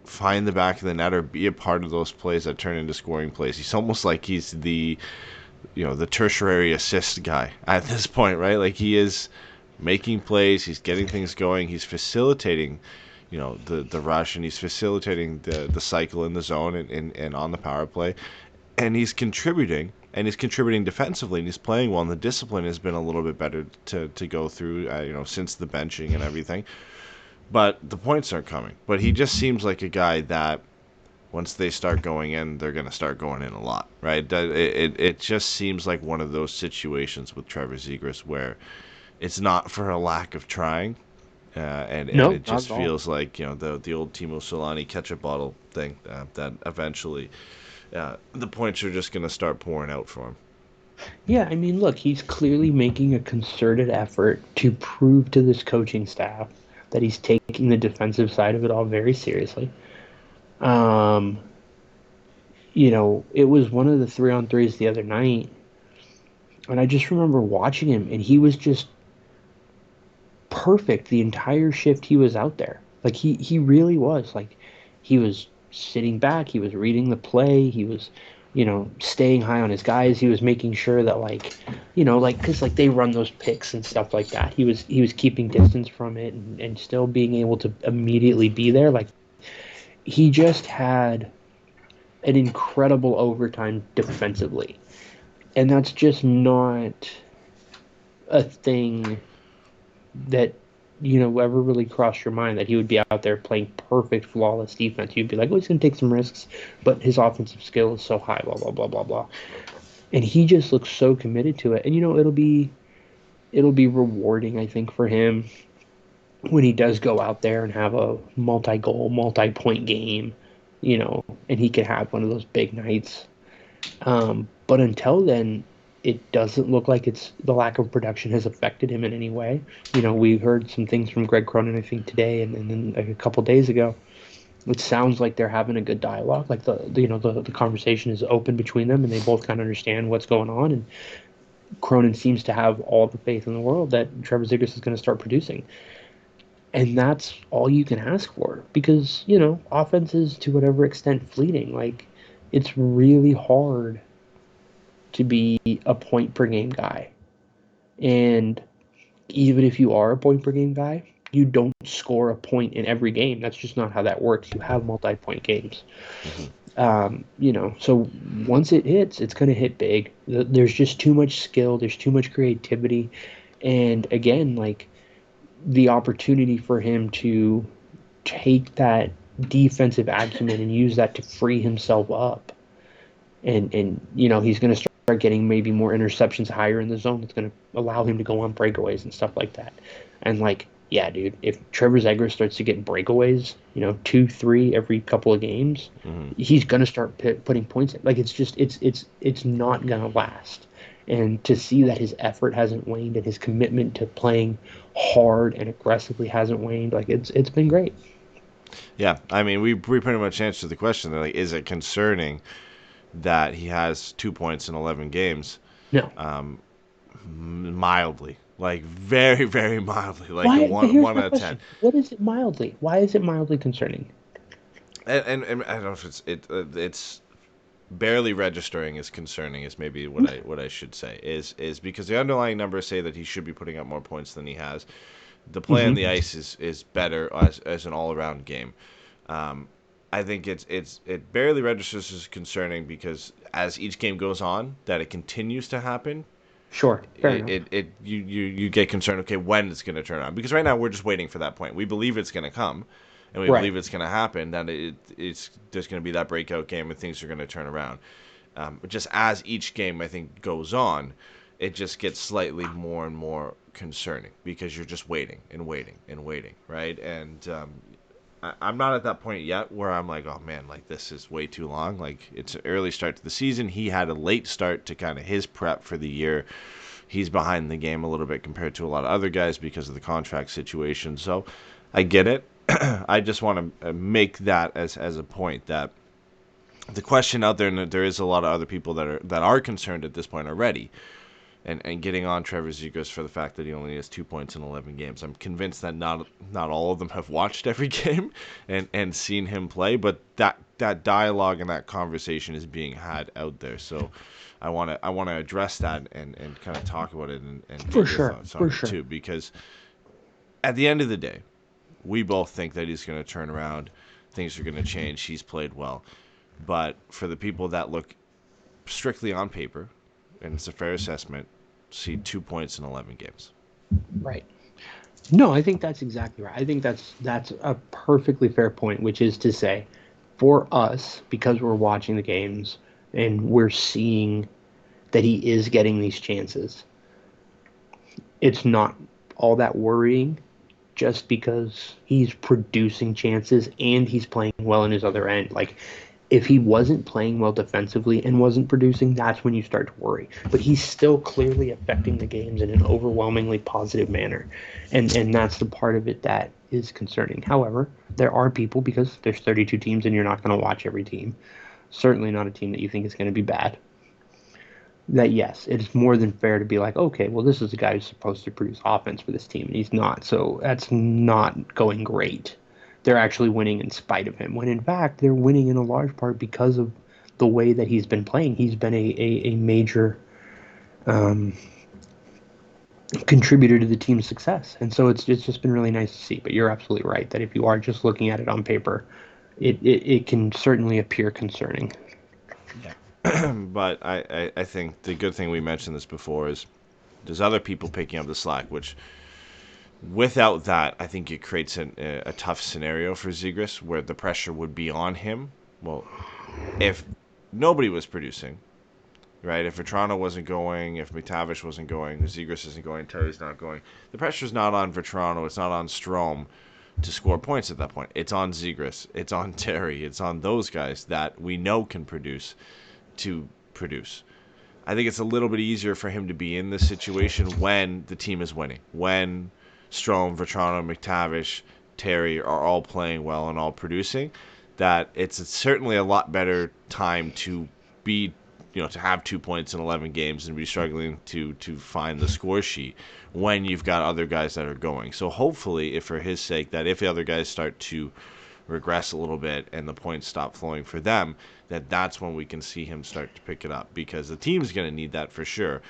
S4: find the back of the net or be a part of those plays that turn into scoring plays. He's almost like he's the tertiary assist guy at this point, right? Like he is making plays, he's getting things going, he's facilitating, the rush, and he's facilitating the cycle in the zone and on the power play, and he's contributing. And he's contributing defensively, and he's playing well. And the discipline has been a little bit better to go through, since the benching and everything. But the points aren't coming. But he just seems like a guy that once they start going in, they're going to start going in a lot, right? It just seems like one of those situations with Trevor Zegras where it's not for a lack of trying. And
S5: No,
S4: it just
S5: not at all.
S4: feels like, the old Timo Solani ketchup bottle thing, that eventually the points are just going to start pouring out for him.
S5: Yeah, I mean, look, he's clearly making a concerted effort to prove to this coaching staff that he's taking the defensive side of it all very seriously. Um, it was one of the 3-on-3s the other night, and I just remember watching him, and he was just perfect the entire shift he was out there. Like he really was. Like he was sitting back, he was reading the play, he was staying high on his guys. He was making sure that because they run those picks and stuff like that. He was keeping distance from it and still being able to immediately be there. Like he just had an incredible overtime defensively, and that's just not a thing that ever really crossed your mind, that he would be out there playing perfect, flawless defense. You'd be like, oh, he's going to take some risks, but his offensive skill is so high, blah, blah, blah, blah, blah. And he just looks so committed to it. And, it'll be rewarding, I think, for him when he does go out there and have a multi-goal, multi-point game, and he can have one of those big nights. But until then, it doesn't look like the lack of production has affected him in any way. We heard some things from Greg Cronin, I think, today and then a couple days ago. It sounds like they're having a good dialogue. Like the conversation is open between them, and they both kind of understand what's going on. And Cronin seems to have all the faith in the world that Trevor Zegras is going to start producing. And that's all you can ask for, because offense is to whatever extent fleeting. Like it's really hard to be a point per game guy. And even if you are a point per game guy, you don't score a point in every game. That's just not how that works. You have multi-point games. So once it hits, it's going to hit big. There's just too much skill. There's too much creativity. And again, like the opportunity for him to take that defensive acumen and use that to free himself up. And he's going to start getting maybe more interceptions higher in the zone. That's going to allow him to go on breakaways and stuff like that. And yeah, dude, if Trevor Zegras starts to get breakaways, 2-3 every couple of games, he's going to start putting points in. Like it's not going to last. And to see that his effort hasn't waned and his commitment to playing hard and aggressively hasn't waned, it's been great.
S4: Yeah, I mean, we pretty much answered the question. They're like, is it concerning that he has 2 points in 11 games?
S5: No.
S4: Mildly. Like, very, very mildly. Like,
S5: Why?
S4: a one out of 10.
S5: What is it mildly? Why is it mildly concerning?
S4: And I don't know if it's barely registering as concerning is maybe what I should say is because the underlying numbers say that he should be putting up more points than he has. The play on the ice is better as an all-around game. I think it barely registers as concerning because as each game goes on, that it continues to happen.
S5: Sure, fair enough.
S4: You get concerned. Okay, when it's going to turn on? Because right now we're just waiting for that point. We believe it's going to come, and we believe it's going to happen. That there's going to be that breakout game, and things are going to turn around. Just as each game I think goes on, it just gets slightly more and more concerning because you're just waiting and waiting and waiting, right? And I'm not at that point yet where I'm like, oh man, like this is way too long. Like it's an early start to the season. He had a late start to kind of his prep for the year. He's behind the game a little bit compared to a lot of other guys because of the contract situation. So I get it. I just want to make that as a point that the question out there, and there is a lot of other people that are concerned at this point already. And getting on Trevor Zegras for the fact that he only has 2 points in 11 games. I'm convinced that not all of them have watched every game and seen him play, but that dialogue and that conversation is being had out there. So I want to address that and kind of talk about it and
S5: for sure
S4: too, because at the end of the day, we both think that he's going to turn around, things are going to change. He's played well, but for the people that look strictly on paper, and it's a fair assessment, see 2 points in 11 games.
S5: Right. No, I think that's exactly right. I think that's a perfectly fair point, which is to say, for us, because we're watching the games and we're seeing that he is getting these chances, it's not all that worrying just because he's producing chances and he's playing well in his other end. Like, if he wasn't playing well defensively and wasn't producing, that's when you start to worry. But he's still clearly affecting the games in an overwhelmingly positive manner. And that's the part of it that is concerning. However, there are people, because there's 32 teams and you're not going to watch every team, certainly not a team that you think is going to be bad, that yes, it's more than fair to be like, okay, well, this is a guy who's supposed to produce offense for this team, and he's not. So that's not going great. They're actually winning in spite of him, when in fact they're winning in a large part because of the way that he's been playing. He's been a major contributor to the team's success, and so it's just been really nice to see. But you're absolutely right that if you are just looking at it on paper, it can certainly appear concerning.
S4: But I think the good thing, we mentioned this before, is there's other people picking up the slack, which without that, I think it creates a tough scenario for Zegras where the pressure would be on him. Well, if nobody was producing, right? If Vetrano wasn't going, if McTavish wasn't going, Zegras isn't going, Terry's not going, the pressure's not on Vetrano, it's not on Strome to score points at that point. It's on Zegras, it's on Terry, it's on those guys that we know can produce to produce. I think it's a little bit easier for him to be in this situation when the team is winning, when Strome, Vetrano, McTavish, Terry are all playing well and all producing, that it's certainly a lot better time to be, to have 2 points in 11 games and be struggling to find the score sheet when you've got other guys that are going. So hopefully, if for his sake, that if the other guys start to regress a little bit and the points stop flowing for them, that's when we can see him start to pick it up, because the team's going to need that for sure.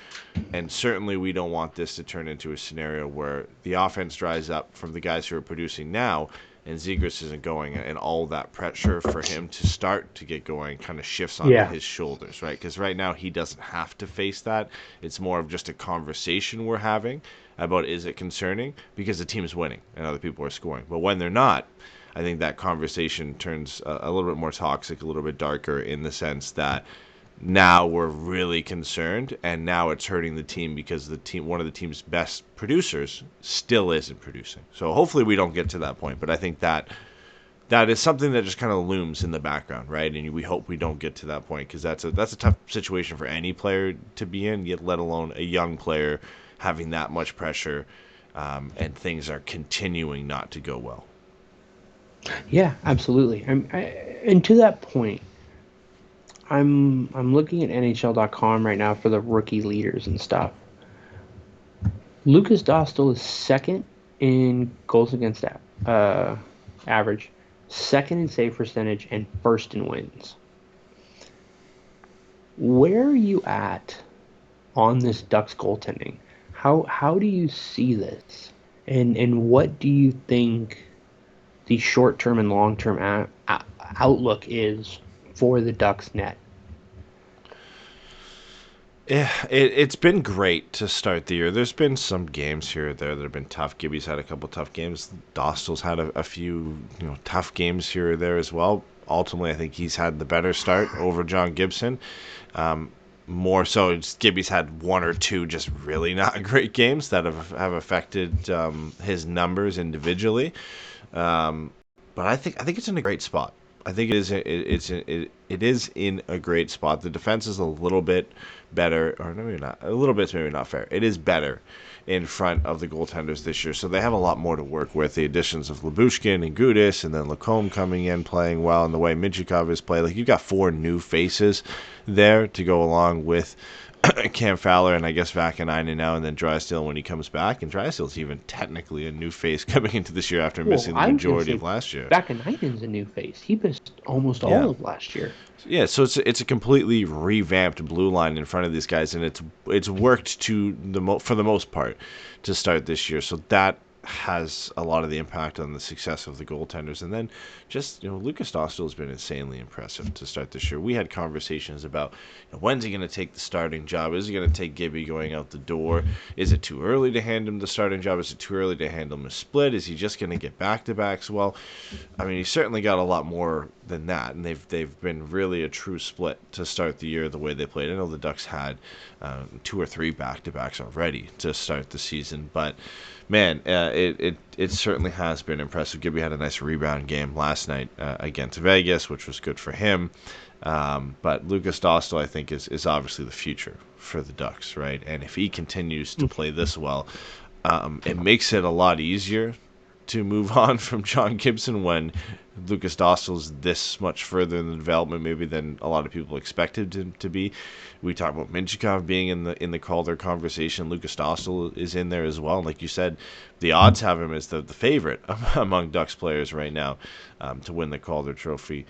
S4: And certainly we don't want this to turn into a scenario where the offense dries up from the guys who are producing now and Zegras isn't going, and all that pressure for him to start to get going kind of shifts onto his shoulders, right? Because right now he doesn't have to face that. It's more of just a conversation we're having about, is it concerning? Because the team is winning and other people are scoring. But when they're not, I think that conversation turns a little bit more toxic, a little bit darker, in the sense that now we're really concerned, and now it's hurting the team because one of the team's best producers still isn't producing. So hopefully we don't get to that point, but I think that is something that just kind of looms in the background, right? And we hope we don't get to that point, because that's a tough situation for any player to be in, yet let alone a young player having that much pressure, and things are continuing not to go well.
S5: Yeah, absolutely. And to that point, I'm looking at NHL.com right now for the rookie leaders and stuff. Lucas Dostal is second in goals against average, second in save percentage, and first in wins. Where are you at on this Ducks goaltending? How do you see this? And what do you think the short-term and long-term outlook is for the Ducks net?
S4: Yeah, it's been great to start the year. There's been some games here or there that have been tough. Gibby's had a couple tough games. Dostal's had a few tough games here or there as well. Ultimately, I think he's had the better start over John Gibson. More so, Gibby's had one or two just really not great games that have affected his numbers individually. But I think it's in a great spot. I think it is in a great spot. The defense is a little bit better, or maybe not. A little bit's maybe not fair. It is better in front of the goaltenders this year, so they have a lot more to work with. The additions of Lyubushkin and Gudis, and then Lacombe coming in playing well, and the way Mintyukov is playing. Like, you've got 4 new faces there to go along with Cam Fowler and I guess Vakanainen now, and then Drysdale when he comes back. And Drysdale's even technically a new face coming into this year after missing the majority of last year.
S5: Vakanainen's a new face. He missed almost all of last year.
S4: Yeah, so it's a completely revamped blue line in front of these guys, and it's worked for the most part to start this year. So that has a lot of the impact on the success of the goaltenders. And then just, Lucas Dostal has been insanely impressive to start this year. We had conversations about when's he going to take the starting job? Is he going to take Gibby going out the door? Is it too early to hand him the starting job? Is it too early to hand him a split? Is he just going to get back-to-backs? Well, I mean, he's certainly got a lot more than that, and they've been really a true split to start the year the way they played. I know the Ducks had 2 or 3 back-to-backs already to start the season, but man, it certainly has been impressive. Gibby had a nice rebound game last night against Vegas, which was good for him. But Lucas Dostal, I think, is obviously the future for the Ducks, right? And if he continues to play this well, it makes it a lot easier to move on from John Gibson when Lucas Dostal is this much further in the development maybe than a lot of people expected him to be. We talk about Mintyukov being in the Calder conversation. Lucas Dostal is in there as well. Like you said, the odds have him as the favorite among Ducks players right now to win the Calder Trophy.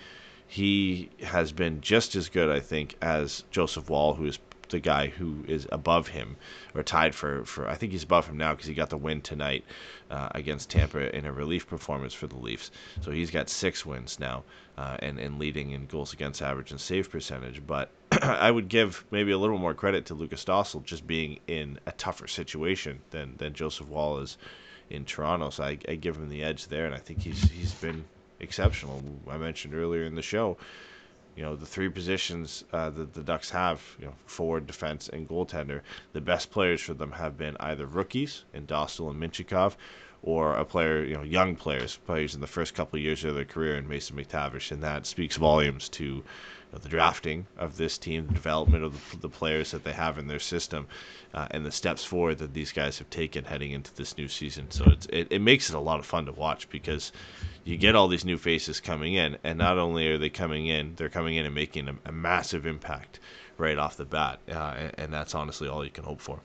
S4: He has been just as good, I think, as Joseph Woll, who is the guy who is above him, or tied for I think he's above him now because he got the win tonight against Tampa in a relief performance for the Leafs. So he's got 6 wins now and leading in goals against average and save percentage. But I would give maybe a little more credit to Lucas Dostal just being in a tougher situation than Joseph Woll is in Toronto. So I give him the edge there, and I think he's been exceptional. I mentioned earlier in the show, the 3 positions that the Ducks have, forward, defense, and goaltender, the best players for them have been either rookies in Dostal and Mintyukov, or a player, young players in the first couple of years of their career in Mason McTavish, and that speaks volumes to the drafting of this team, the development of the players that they have in their system, and the steps forward that these guys have taken heading into this new season. So it makes it a lot of fun to watch because you get all these new faces coming in, and not only are they coming in, they're coming in and making a massive impact right off the bat, and that's honestly all you can hope for.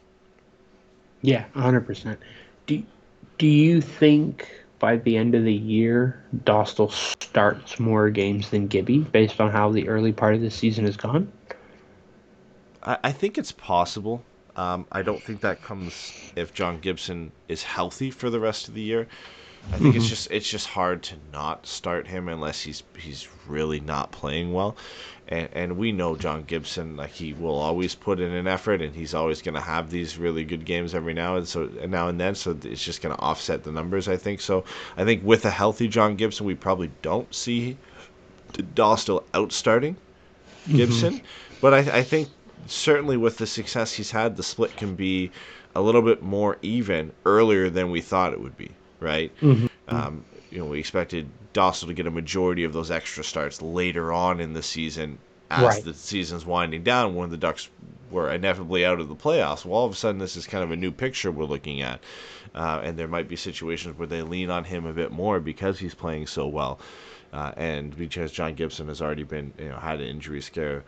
S5: Yeah, 100%. Do you think by the end of the year, Dostal starts more games than Gibby based on how the early part of the season has gone?
S4: I think it's possible. I don't think that comes if John Gibson is healthy for the rest of the year. I think it's just hard to not start him unless he's really not playing well. And we know John Gibson, like, he will always put in an effort, and he's always going to have these really good games every now and then. So it's just going to offset the numbers, I think. So I think with a healthy John Gibson, we probably don't see Dostal outstarting Gibson. But I think certainly with the success he's had, the split can be a little bit more even earlier than we thought it would be, right? We expected Dostal to get a majority of those extra starts later on in the season as the season's winding down when the Ducks were inevitably out of the playoffs. Well, all of a sudden, this is kind of a new picture we're looking at. And there might be situations where they lean on him a bit more because he's playing so well. And because John Gibson has already been, had an injury scare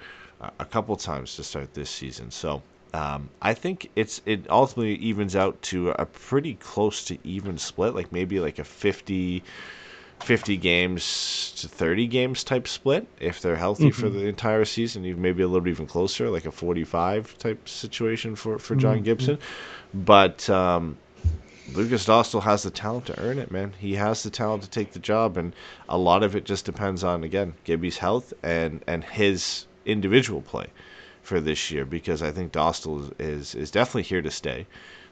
S4: a couple times to start this season. So I think it ultimately evens out to a pretty close to even split, like maybe like a 50 games to 30 games type split if they're healthy for the entire season, even maybe a little bit even closer, like a 45 type situation for John Gibson. But Lucas Dostal has the talent to earn it, man. He has the talent to take the job, and a lot of it just depends on, again, Gibby's health and his individual play for this year, because I think Dostal is definitely here to stay.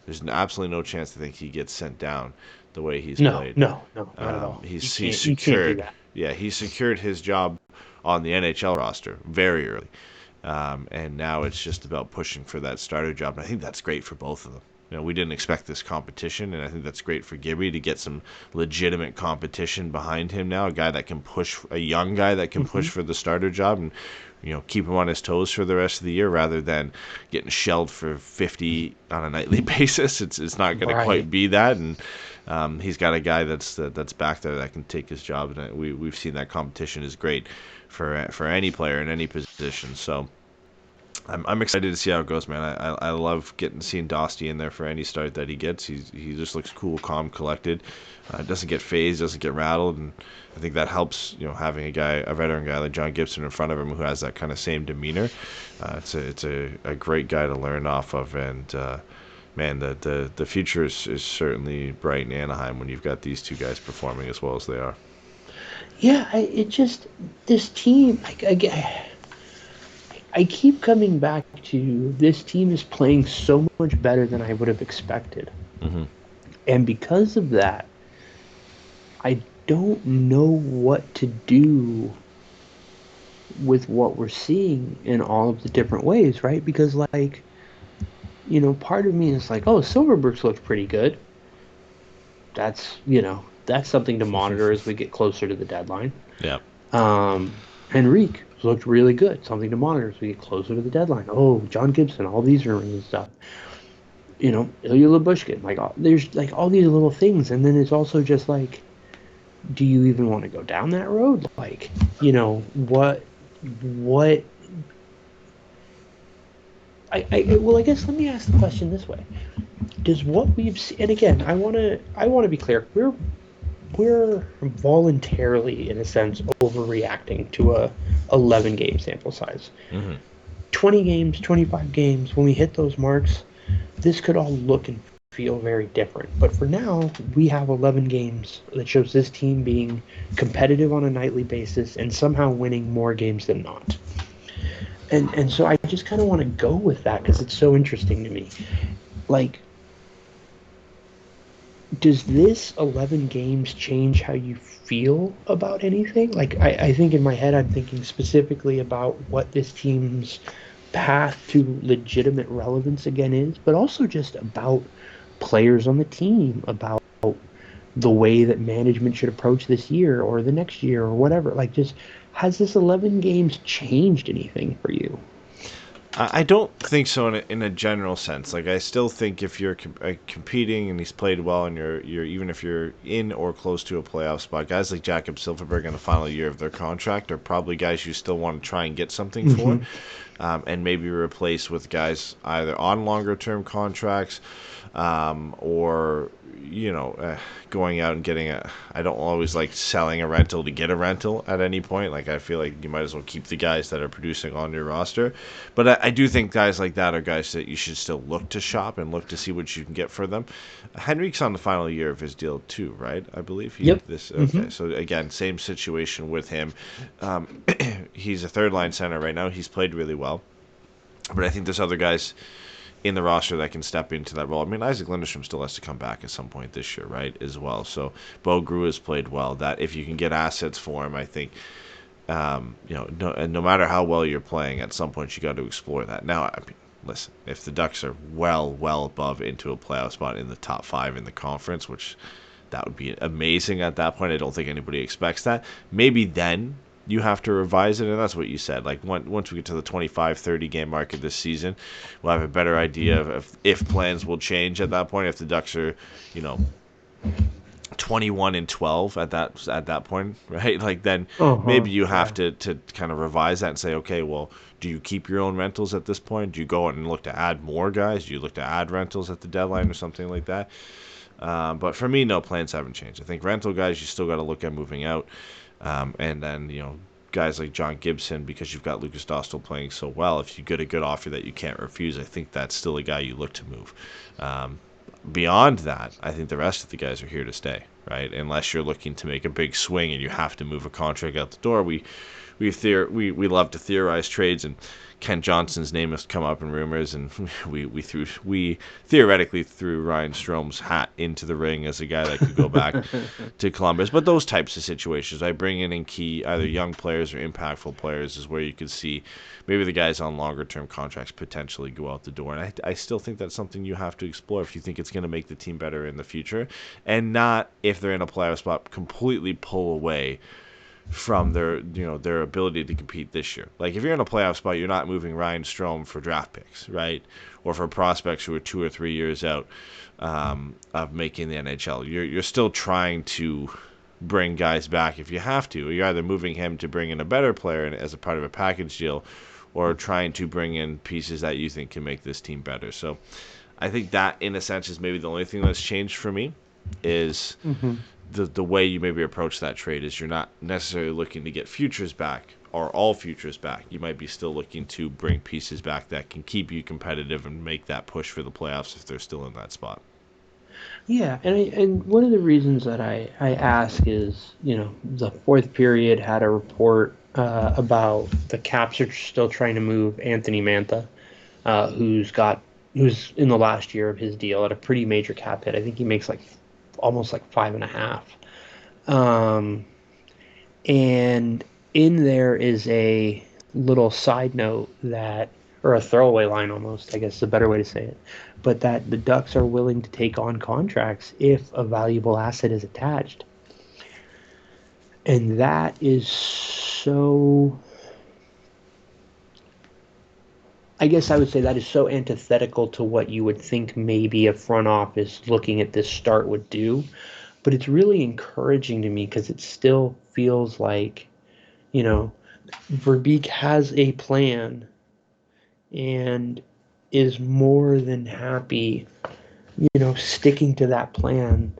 S4: There's absolutely no chance I think he gets sent down the way he's played.
S5: No, not at all.
S4: He's
S5: You
S4: secured.
S5: can't do that.
S4: Yeah, he secured his job on the NHL roster very early, and now it's just about pushing for that starter job. And I think that's great for both of them. We didn't expect this competition, and I think that's great for Gibby to get some legitimate competition behind him now. A young guy that can push for the starter job and keep him on his toes for the rest of the year, rather than getting shelled for 50 on a nightly basis. It's not going to quite be that, and he's got a guy that's back there that can take his job, and we've seen that competition is great for any player in any position. So I'm excited to see how it goes, man. I love seeing Dosty in there for any start that he gets. He just looks cool, calm, collected. Doesn't get phased, doesn't get rattled, and I think that helps. Having a veteran guy like John Gibson in front of him who has that kind of same demeanor. It's a great guy to learn off of, and man, the future is certainly bright in Anaheim when you've got these two guys performing as well as they are.
S5: Yeah, this team, I keep coming back to this team is playing so much better than I would have expected.
S4: Mm-hmm.
S5: And because of that, I don't know what to do with what we're seeing in all of the different ways, right? Because, like, part of me is like, oh, Silverberg's looked pretty good. That's something to monitor as we get closer to the deadline.
S4: Yeah.
S5: Henrique looked really good. Something to monitor as we get closer to the deadline. Oh, John Gibson, all these rumors and stuff. Ilya Lyubushkin. There's like all these little things, and then it's also just like, do you even want to go down that road? Like, what? I guess let me ask the question this way: does what we've seen? And again, I want to be clear. We're voluntarily, in a sense, overreacting to a 11 game sample size.
S4: Mm-hmm.
S5: 20 games, 25 games. When we hit those marks, this could all look and feel very different. But for now, we have 11 games that shows this team being competitive on a nightly basis and somehow winning more games than not. And so I just kind of want to go with that because it's so interesting to me. Like, does this 11 games change how you feel about anything? Like, I think in my head I'm thinking specifically about what this team's path to legitimate relevance again is, but also just about players on the team, about the way that management should approach this year or the next year or whatever. Like, just has this 11 games changed anything for you?
S4: I don't think so in a general sense. Like, I still think if you're competing and he's played well and you're even if you're in or close to a playoff spot, guys like Jakob Silfverberg in the final year of their contract are probably guys you still want to try and get something for, and maybe replace with guys either on longer term contracts or going out and getting I don't always like selling a rental to get a rental at any point. Like, I feel like you might as well keep the guys that are producing on your roster. But I do think guys like that are guys that you should still look to shop and look to see what you can get for them. Henrique's on the final year of his deal too, right? I believe.
S5: Yep.
S4: Okay, so again, same situation with him. He's a third line center right now. He's played really well. But I think there's other guys in the roster that can step into that role. I mean, Isaac Lindstrom still has to come back at some point this year, right, as well. So Bo Gru has played well. That if you can get assets for him, I think, no matter how well you're playing, at some point you got to explore that. Now, I mean, listen, if the Ducks are well above into a playoff spot in the top 5 in the conference, which that would be amazing at that point. I don't think anybody expects that. Maybe then you have to revise it, and that's what you said. Like, once we get to the 25-30 game mark of this season, we'll have a better idea of if plans will change at that point. If the Ducks are, 21-12 at that point, right? Like, then maybe you have to kind of revise that and say, okay, well, do you keep your own rentals at this point? Do you go out and look to add more guys? Do you look to add rentals at the deadline or something like that? But for me, no, plans haven't changed. I think rental guys, you still got to look at moving out. And then, guys like John Gibson, because you've got Lucas Dostal playing so well, if you get a good offer that you can't refuse, I think that's still a guy you look to move. Beyond that, I think the rest of the guys are here to stay, right? Unless you're looking to make a big swing and you have to move a contract out the door. We love to theorize trades, and Ken Johnson's name has come up in rumors, and we theoretically threw Ryan Strome's hat into the ring as a guy that could go back to Columbus. But those types of situations, I bring in key either young players or impactful players, is where you could see maybe the guys on longer term contracts potentially go out the door. And I still think that's something you have to explore if you think it's going to make the team better in the future, and not, if they're in a playoff spot, completely pull away from their ability to compete this year. Like, if you're in a playoff spot, you're not moving Ryan Strome for draft picks, right? Or for prospects who are 2 or 3 years out of making the NHL. You're still trying to bring guys back if you have to. You're either moving him to bring in a better player as a part of a package deal, or trying to bring in pieces that you think can make this team better. So I think that, in a sense, is maybe the only thing that's changed for me, is the way you maybe approach that trade is you're not necessarily looking to get futures back or all futures back. You might be still looking to bring pieces back that can keep you competitive and make that push for the playoffs if they're still in that spot.
S5: Yeah, and one of the reasons that I ask is, the fourth period had a report about the Caps are still trying to move Anthony Mantha, who's in the last year of his deal at a pretty major cap hit. I think he makes almost 5.5. And in there is a little side note or a throwaway line almost, I guess is a better way to say it, but that the Ducks are willing to take on contracts if a valuable asset is attached. And that is so, I guess I would say that is so antithetical to what you would think maybe a front office looking at this start would do. But it's really encouraging to me because it still feels like, Verbeek has a plan and is more than happy, sticking to that plan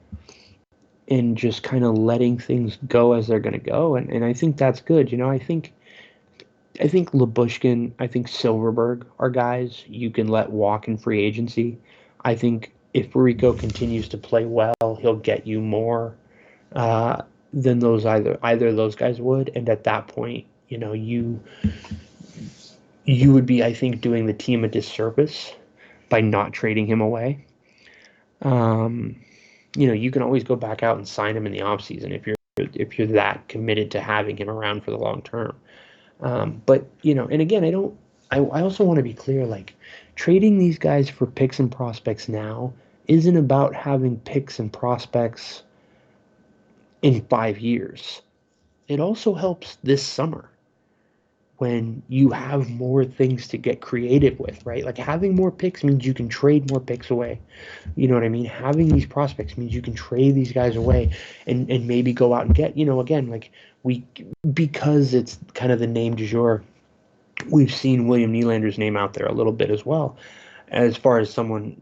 S5: and just kind of letting things go as they're going to go. And I think that's good. I think Lyubushkin, I think Silverberg are guys you can let walk in free agency. I think if Rico continues to play well, he'll get you more than those either of those guys would. And at that point, you would be, I think, doing the team a disservice by not trading him away. You can always go back out and sign him in the offseason if you're that committed to having him around for the long term. But and again, I also want to be clear, trading these guys for picks and prospects now isn't about having picks and prospects in 5 years. It also helps this summer when you have more things to get creative with, right? Like having more picks means you can trade more picks away. You know what I mean? Having these prospects means you can trade these guys away and maybe go out and get, again, because it's kind of the name du jour, we've seen William Nylander's name out there a little bit as well, as far as someone,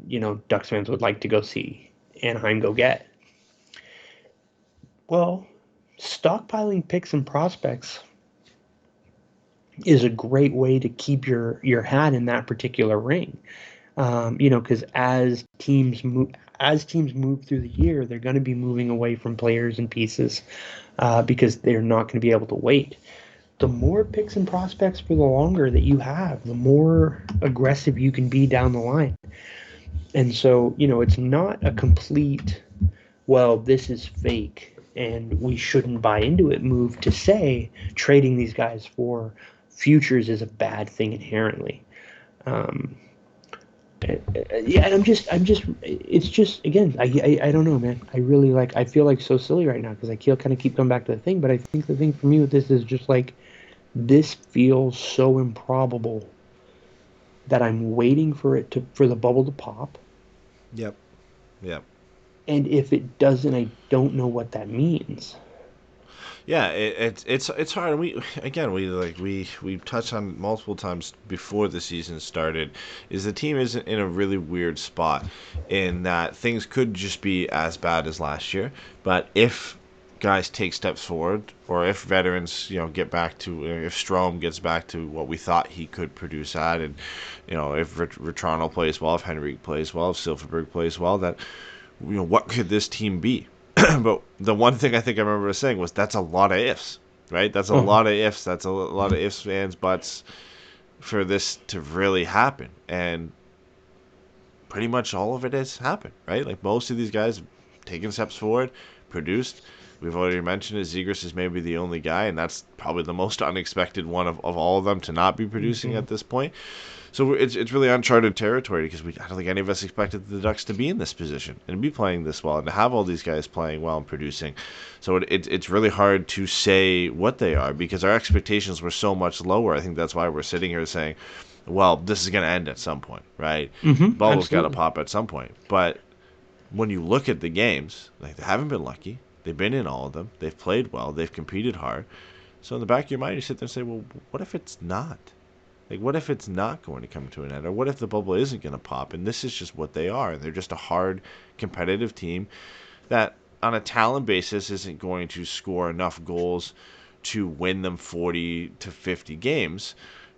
S5: Ducks fans would like to go see Anaheim go get. Well, stockpiling picks and prospects is a great way to keep your hat in that particular ring. Because as teams move through the year, they're going to be moving away from players and pieces because they're not going to be able to wait. The more picks and prospects for the longer that you have, the more aggressive you can be down the line. And so, it's not a complete, well, this is fake and we shouldn't buy into it move to say trading these guys for futures is a bad thing inherently. Yeah, and it's just, again, I don't know, man. I feel like so silly right now because I kind of keep coming back to the thing, but I think the thing for me with this is just this feels so improbable that I'm waiting for the bubble to pop.
S4: Yep.
S5: And if it doesn't, I don't know what that means.
S4: Yeah, it's hard. We touched on multiple times before the season started. Is the team is in a really weird spot in that things could just be as bad as last year, but if guys take steps forward, or if veterans get back to, if Strome gets back to what we thought he could produce at, and if Vetrano plays well, if Henrique plays well, if Silverberg plays well, that what could this team be? But the one thing I think I remember saying was that's a lot of ifs, right? That's a lot of ifs. That's a lot of ifs, ands, buts for this to really happen. And pretty much all of it has happened, right? Like most of these guys have taken steps forward, produced. We've already mentioned it. Zegras is maybe the only guy, and that's probably the most unexpected one of all of them to not be producing at this point. So it's really uncharted territory because I don't think any of us expected the Ducks to be in this position and be playing this well and to have all these guys playing well and producing. So it's really hard to say what they are because our expectations were so much lower. I think that's why we're sitting here saying, well, this is going to end at some point, right? Bubble's got to pop at some point. But when you look at the games, they haven't been lucky. They've been in all of them. They've played well. They've competed hard. So in the back of your mind, you sit there and say, well, what if it's not? What if it's not going to come to an end? Or what if the bubble isn't going to pop? And this is just what they are. They're just a hard, competitive team that, on a talent basis, isn't going to score enough goals to win them 40 to 50 games,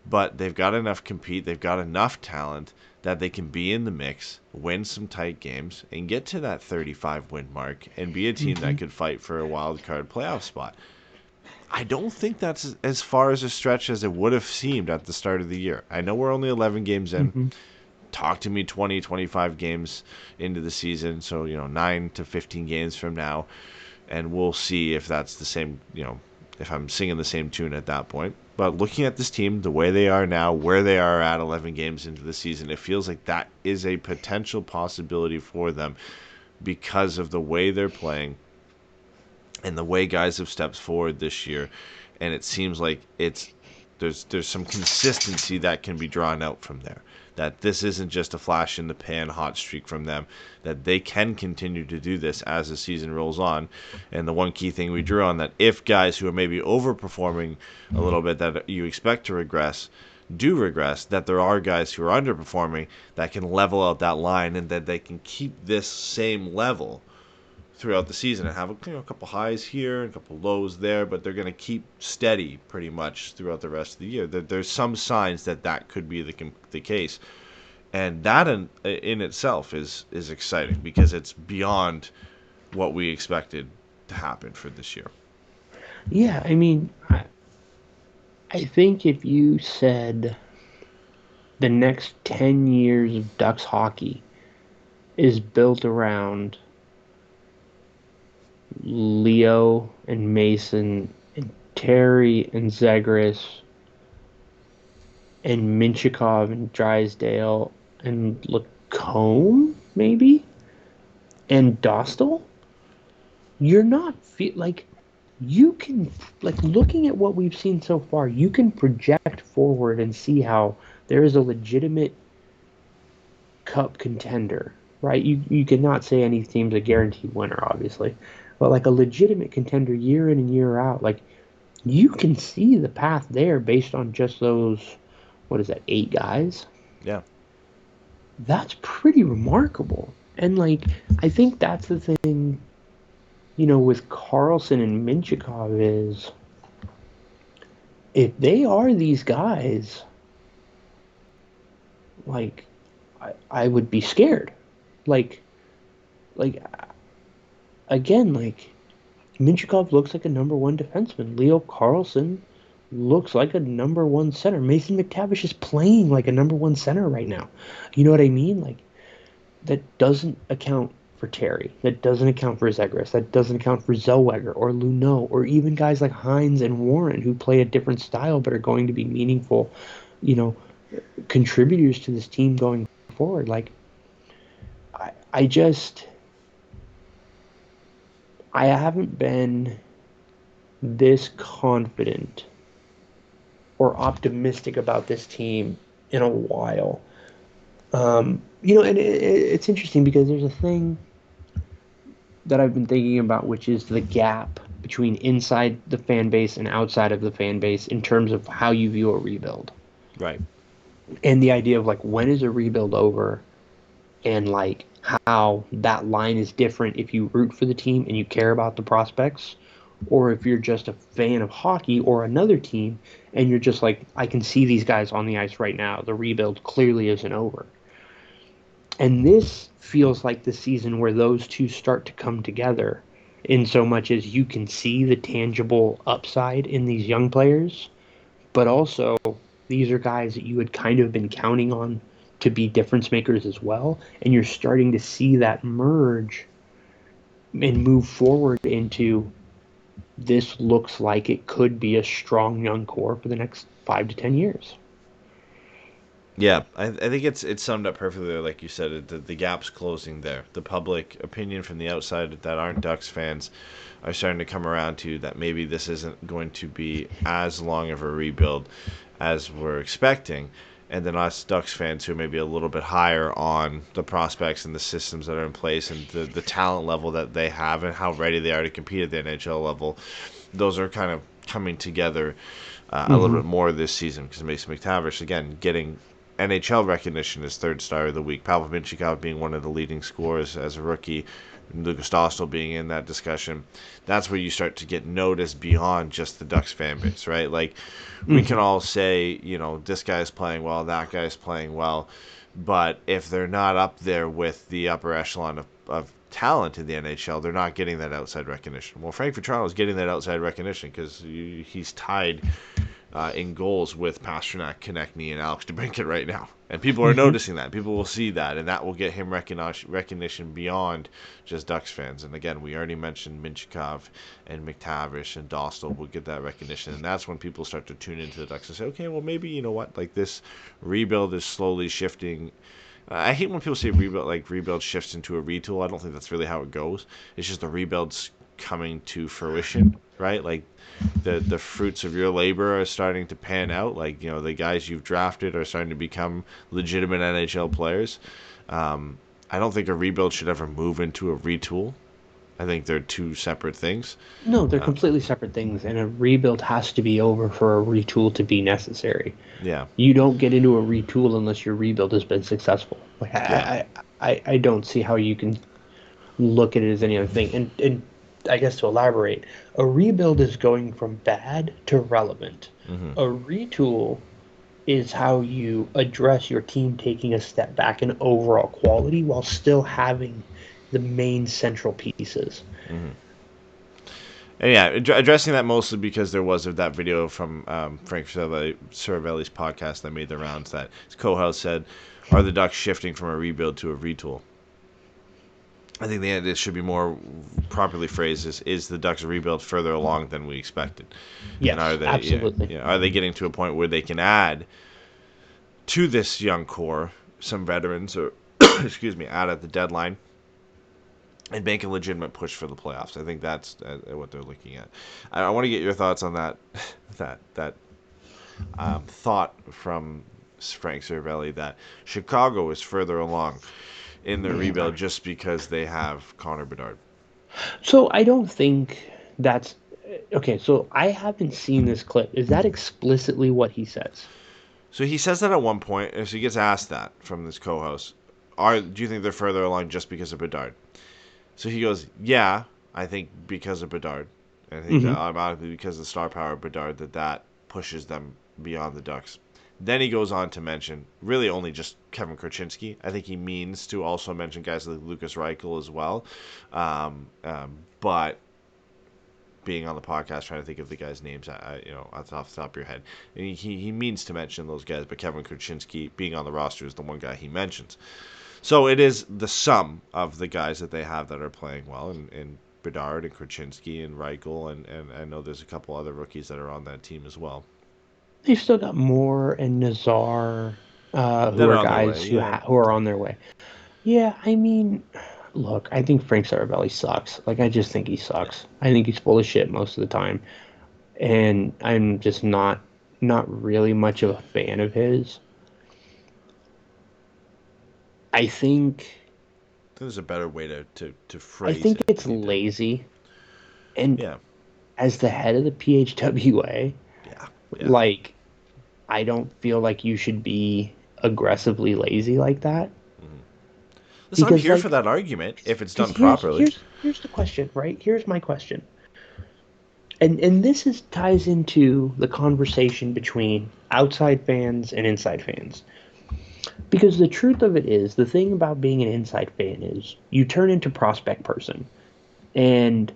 S4: but they've got enough compete, they've got enough talent that they can be in the mix, win some tight games, and get to that 35 win mark and be a team that could fight for a wild card playoff spot. I don't think that's as far as a stretch as it would have seemed at the start of the year. I know we're only 11 games in. Talk to me 20, 25 games into the season, so 9 to 15 games from now, and we'll see if that's the same, if I'm singing the same tune at that point. But looking at this team, the way they are now, where they are at 11 games into the season, it feels like that is a potential possibility for them because of the way they're playing and the way guys have stepped forward this year. And it seems like there's some consistency that can be drawn out from there. That this isn't just a flash in the pan hot streak from them, that they can continue to do this as the season rolls on. And the one key thing we drew on, that if guys who are maybe overperforming a little bit that you expect to regress, do regress, that there are guys who are underperforming that can level out that line and that they can keep this same level throughout the season and have a couple highs here and a couple lows there, but they're going to keep steady pretty much throughout the rest of the year. There's some signs that could be the case, and that in itself is exciting because it's beyond what we expected to happen for this year.
S5: Yeah, I mean, I think if you said the next 10 years of Ducks hockey is built around Leo and Mason and Terry and Zegras and Mintyukov and Drysdale and Lacombe, maybe, and Dostal, you're not you can, looking at what we've seen so far, you can project forward and see how there is a legitimate cup contender, right? You cannot say any team's a guaranteed winner, obviously, but a legitimate contender year in and year out, you can see the path there based on just those, 8 guys?
S4: Yeah.
S5: That's pretty remarkable. And, I think that's the thing, with Carlson and Mintyukov is, if they are these guys, I would be scared. Again, Mintyukov looks like a number 1 defenseman. Leo Carlson looks like a number 1 center. Mason McTavish is playing like a number 1 center right now. You know what I mean? That doesn't account for Terry. That doesn't account for Zegras. That doesn't account for Zellweger or Luneau or even guys like Hines and Warren who play a different style but are going to be meaningful, contributors to this team going forward. I haven't been this confident or optimistic about this team in a while. And it's interesting because there's a thing that I've been thinking about, which is the gap between inside the fan base and outside of the fan base in terms of how you view a rebuild.
S4: Right.
S5: And the idea of when is a rebuild over, and how that line is different if you root for the team and you care about the prospects, or if you're just a fan of hockey or another team and you're just I can see these guys on the ice right now. The rebuild clearly isn't over. And this feels like the season where those two start to come together, in so much as you can see the tangible upside in these young players, but also these are guys that you had kind of been counting on to be difference makers as well, and you're starting to see that merge and move forward into this looks like it could be a strong young core for the next 5 to 10 years.
S4: Yeah, I think it's summed up perfectly there, like you said. The gap's closing there. The public opinion from the outside that aren't Ducks fans are starting to come around to that maybe this isn't going to be as long of a rebuild as we're expecting. And then us Ducks fans who are maybe a little bit higher on the prospects and the systems that are in place and the talent level that they have and how ready they are to compete at the NHL level, those are kind of coming together a little bit more this season because Mason McTavish, again, getting NHL recognition as third star of the week. Pavel Mintyukov being one of the leading scorers as a rookie, Lucas Dostal being in that discussion. That's where you start to get noticed beyond just the Ducks fan base, right? Like, we can all say, this guy's playing well, that guy's playing well, but if they're not up there with the upper echelon of talent in the NHL, they're not getting that outside recognition. Well, Frank Vatrano is getting that outside recognition because he's tied in goals with Pastrnak, Konechny, and Alex DeBrincat right now. And people are noticing that. People will see that, and that will get him recognition beyond just Ducks fans. And again, we already mentioned Mintyukov and McTavish and Dostal will get that recognition. And that's when people start to tune into the Ducks and say, okay, well, maybe, you know what, like this rebuild is slowly shifting. I hate when people say rebuild shifts into a retool. I don't think that's really how it goes. It's just the rebuild's coming to fruition, right? Like the fruits of your labor are starting to pan out. Like, the guys you've drafted are starting to become legitimate NHL players. I don't think a rebuild should ever move into a retool. I think they're two separate things.
S5: No, they're completely separate things, and a rebuild has to be over for a retool to be necessary.
S4: Yeah.
S5: You don't get into a retool unless your rebuild has been successful. Like,
S4: Yeah.
S5: I don't see how you can look at it as any other thing. And I guess to elaborate, a rebuild is going from bad to relevant.
S4: Mm-hmm.
S5: A retool is how you address your team taking a step back in overall quality while still having the main central pieces.
S4: Mm-hmm. And yeah, addressing that mostly because there was that video from Frank Saravelli's podcast that made the rounds that his co-host said, are the Ducks shifting from a rebuild to a retool? I think this should be more properly phrased is the Ducks rebuild further along than we expected?
S5: Yes,
S4: and are they,
S5: absolutely.
S4: Are they getting to a point where they can add to this young core some veterans or, add at the deadline and make a legitimate push for the playoffs? I think that's what they're looking at. I want to get your thoughts on that thought from Frank Saravelli that Chicago is further along in their rebuild just because they have Connor Bedard.
S5: So I don't think that's... Okay, so I haven't seen this clip. Is that explicitly what he says?
S4: So he says that at one point, and so he gets asked that from this co-host. Do you think they're further along just because of Bedard? So he goes, yeah, I think because of Bedard. I think that automatically because of the star power of Bedard that pushes them beyond the Ducks. Then he goes on to mention really only just Kevin Korchinski. I think he means to also mention guys like Lucas Reichel as well. But being on the podcast, trying to think of the guys' names, off the top of your head, and he means to mention those guys. But Kevin Korchinski being on the roster is the one guy he mentions. So it is the sum of the guys that they have that are playing well, and Bedard and Korchinski and Reichel, and I know there's a couple other rookies that are on that team as well.
S5: They've still got Moore and Nazar, who are guys who are on their way. Yeah, I mean, look, I think Frank Saravelli sucks. Like, I just think he sucks. I think he's full of shit most of the time. And I'm just not really much of a fan of his. I think
S4: there's a better way to phrase it.
S5: I think it's lazy. And as the head of the PHWA, like, I don't feel like you should be aggressively lazy like that.
S4: Listen, I'm here for that argument if it's done properly.
S5: Here's the question, right? Here's my question. And this ties into the conversation between outside fans and inside fans. Because the truth of it is, the thing about being an inside fan is you turn into prospect person. And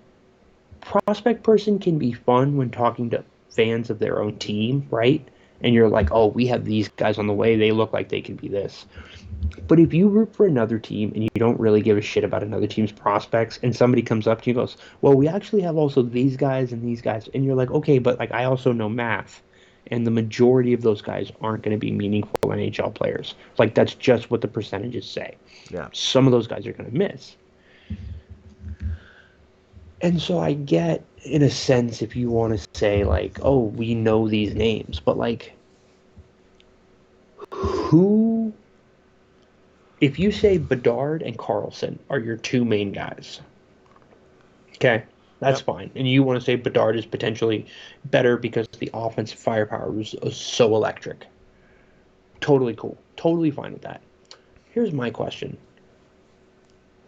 S5: prospect person can be fun when talking to fans of their own team, right? And you're like, oh, we have these guys on the way. They look like they could be this. But if you root for another team and you don't really give a shit about another team's prospects, and somebody comes up to you and goes, well, we actually have also these guys and these guys. And you're like, okay, but like I also know math. And the majority of those guys aren't going to be meaningful NHL players. Like, that's just what the percentages say.
S4: Yeah.
S5: Some of those guys are going to miss. And so I get, in a sense, if you want to say, like, oh, we know these names. But, like, who... If you say Bedard and Carlson are your two main guys, okay, that's fine. And you want to say Bedard is potentially better because the offensive firepower was so electric. Totally cool. Totally fine with that. Here's my question.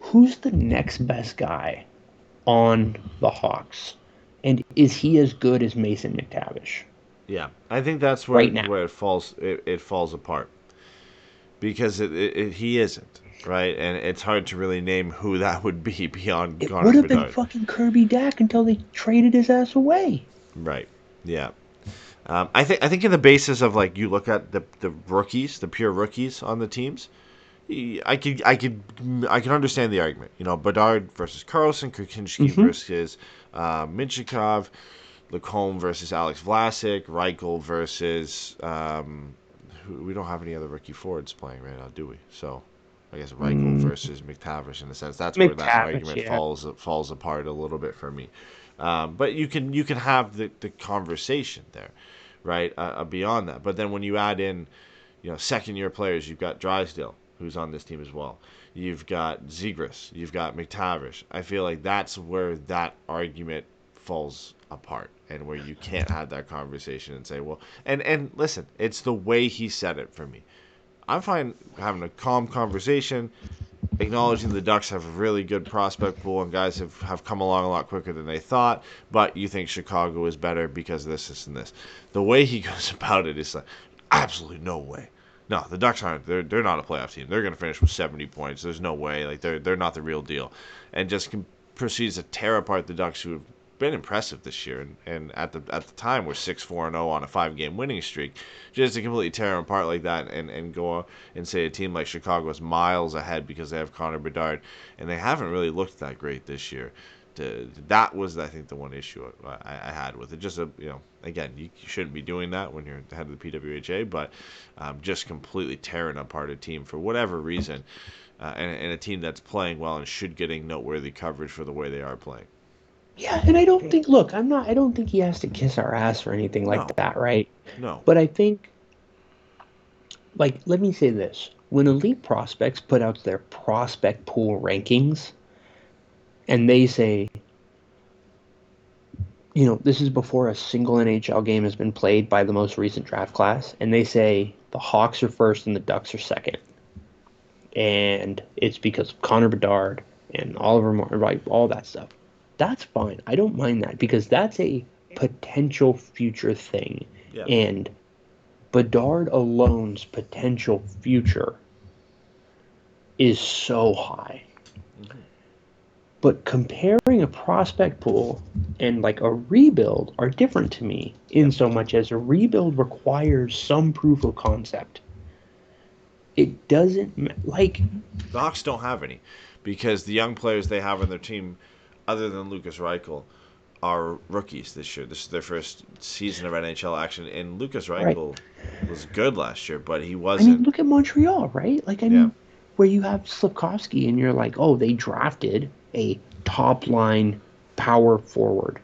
S5: Who's the next best guy on the Hawks? And is he as good as Mason McTavish?
S4: Yeah, I think that's
S5: Right now.
S4: where it falls apart, because he isn't, right, and it's hard to really name who that would be beyond
S5: It
S4: Connor
S5: would have been
S4: Bedard.
S5: fucking Kirby Dack until they traded his ass away.
S4: Right. Yeah. I think in the basis of, like, you look at the rookies, the pure rookies on the teams, I can understand the argument. You know, Bedard versus Carlson, Krasinski versus Mintyukov, Lacombe versus Alex Vlasic, Reichel versus we don't have any other rookie forwards playing right now, do we? So I guess Reichel versus McTavish, in a sense. That's where that argument falls apart a little bit for me. But you can have the conversation there, right? Beyond that, but then when you add in, you know, second year players, you've got Drysdale, who's on this team as well. You've got Zegras, you've got McTavish. I feel like that's where that argument falls apart, and where you can't have that conversation and say, well, and listen, it's the way he said it for me. I'm fine having a calm conversation, acknowledging the Ducks have a really good prospect pool and guys have come along a lot quicker than they thought, but you think Chicago is better because of this, and this. The way he goes about it is like, absolutely no way. No, the Ducks aren't. They're not a playoff team. They're going to finish with 70 points. There's no way. Like, they're not the real deal, and just proceeds to tear apart the Ducks, who have been impressive this year, and at the time we're 6-4-0 on a 5-game winning streak. Just to completely tear them apart like that, and go and say a team like Chicago is miles ahead because they have Connor Bedard, and they haven't really looked that great this year. That was, I think, the one issue I had with it. Just again, you shouldn't be doing that when you're the head of the PWHA, but just completely tearing apart a team for whatever reason, and a team that's playing well and should getting noteworthy coverage for the way they are playing.
S5: Yeah, and I don't think he has to kiss our ass or anything like that, right?
S4: No.
S5: But I think, like, let me say this. When Elite Prospects put out their prospect pool rankings, and they say, you know, this is before a single NHL game has been played by the most recent draft class, and they say the Hawks are first and the Ducks are second. And it's because of Connor Bedard and Oliver Moore, right, all that stuff. That's fine. I don't mind that, because that's a potential future thing.
S4: Yeah.
S5: And Bedard alone's potential future is so high. Mm-hmm. But comparing a prospect pool and like a rebuild are different to me, in so much as a rebuild requires some proof of concept. It doesn't, like...
S4: The Hawks don't have any, because the young players they have on their team, other than Lucas Reichel, are rookies this year. This is their first season of NHL action, and Lucas Reichel was good last year, but he wasn't.
S5: I mean, look at Montreal, right? Like, I mean, where you have Slafkovsky, and you're like, oh, they drafted a top-line power forward,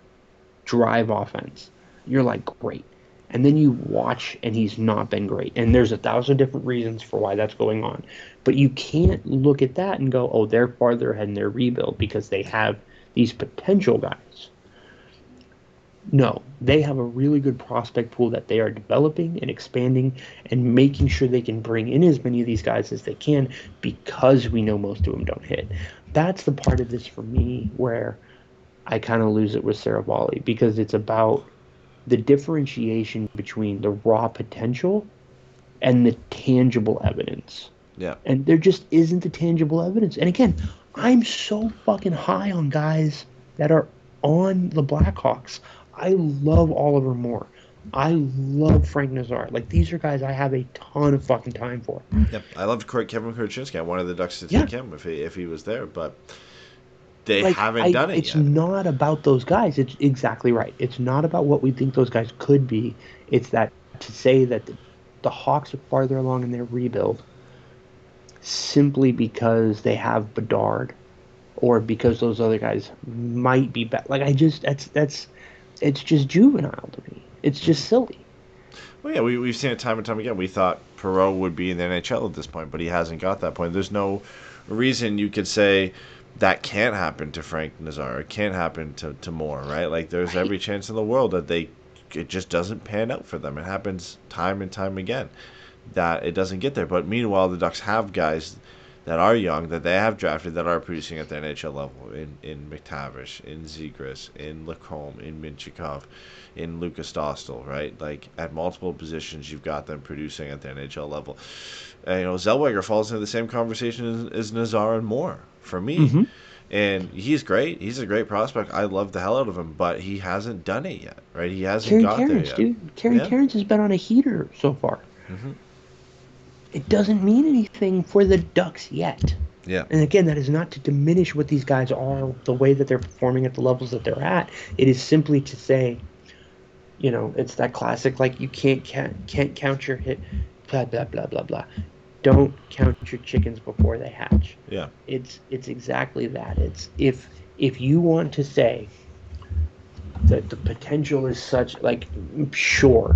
S5: drive offense. You're like, great. And then you watch, and he's not been great. And there's 1,000 different reasons for why that's going on. But you can't look at that and go, oh, they're farther ahead in their rebuild because they have these potential guys. No, they have a really good prospect pool that they are developing and expanding and making sure they can bring in as many of these guys as they can, because we know most of them don't hit. That's the part of this for me where I kind of lose it with Saravalli, because it's about the differentiation between the raw potential and the tangible evidence.
S4: Yeah.
S5: And there just isn't the tangible evidence. And again, I'm so fucking high on guys that are on the Blackhawks. I love Oliver Moore. I love Frank Nazar. Like, these are guys I have a ton of fucking time for.
S4: Yep. I loved Kevin Kurchinski. I wanted the Ducks to take him if he was there, but they haven't done it yet.
S5: It's not about those guys. It's exactly right. It's not about what we think those guys could be. It's that to say that the Hawks are farther along in their rebuild simply because they have Bedard, or because those other guys might be better. Like, it's just juvenile to me. It's just silly.
S4: Well, yeah, we've seen it time and time again. We thought Perreault would be in the NHL at this point, but he hasn't got that point. There's no reason you could say that can't happen to Frank Nazar. It can't happen to Moore, right? Like, there's every chance in the world that it just doesn't pan out for them. It happens time and time again. that it doesn't get there. But meanwhile, the Ducks have guys that are young, that they have drafted, that are producing at the NHL level, in McTavish, in Zegras, in Lacombe, in Mintyukov, in Lucas Dostal, right? Like, at multiple positions, you've got them producing at the NHL level. And, Zellweger falls into the same conversation as Nazar and Moore, for me.
S5: Mm-hmm.
S4: And he's great. He's a great prospect. I love the hell out of him, but he hasn't done it yet, right? He hasn't
S5: Kerry
S4: got there
S5: Cairns,
S4: yet.
S5: dude. Kerry Cairns has been on a heater so far.
S4: Mm-hmm.
S5: It doesn't mean anything for the Ducks yet.
S4: Yeah.
S5: And again, that is not to diminish what these guys are, the way that they're performing at the levels that they're at. It is simply to say, it's that classic, like, you can't count your hit, blah, blah, blah, blah, blah. Don't count your chickens before they hatch.
S4: Yeah.
S5: It's exactly that. It's if you want to say that the potential is such, like, sure,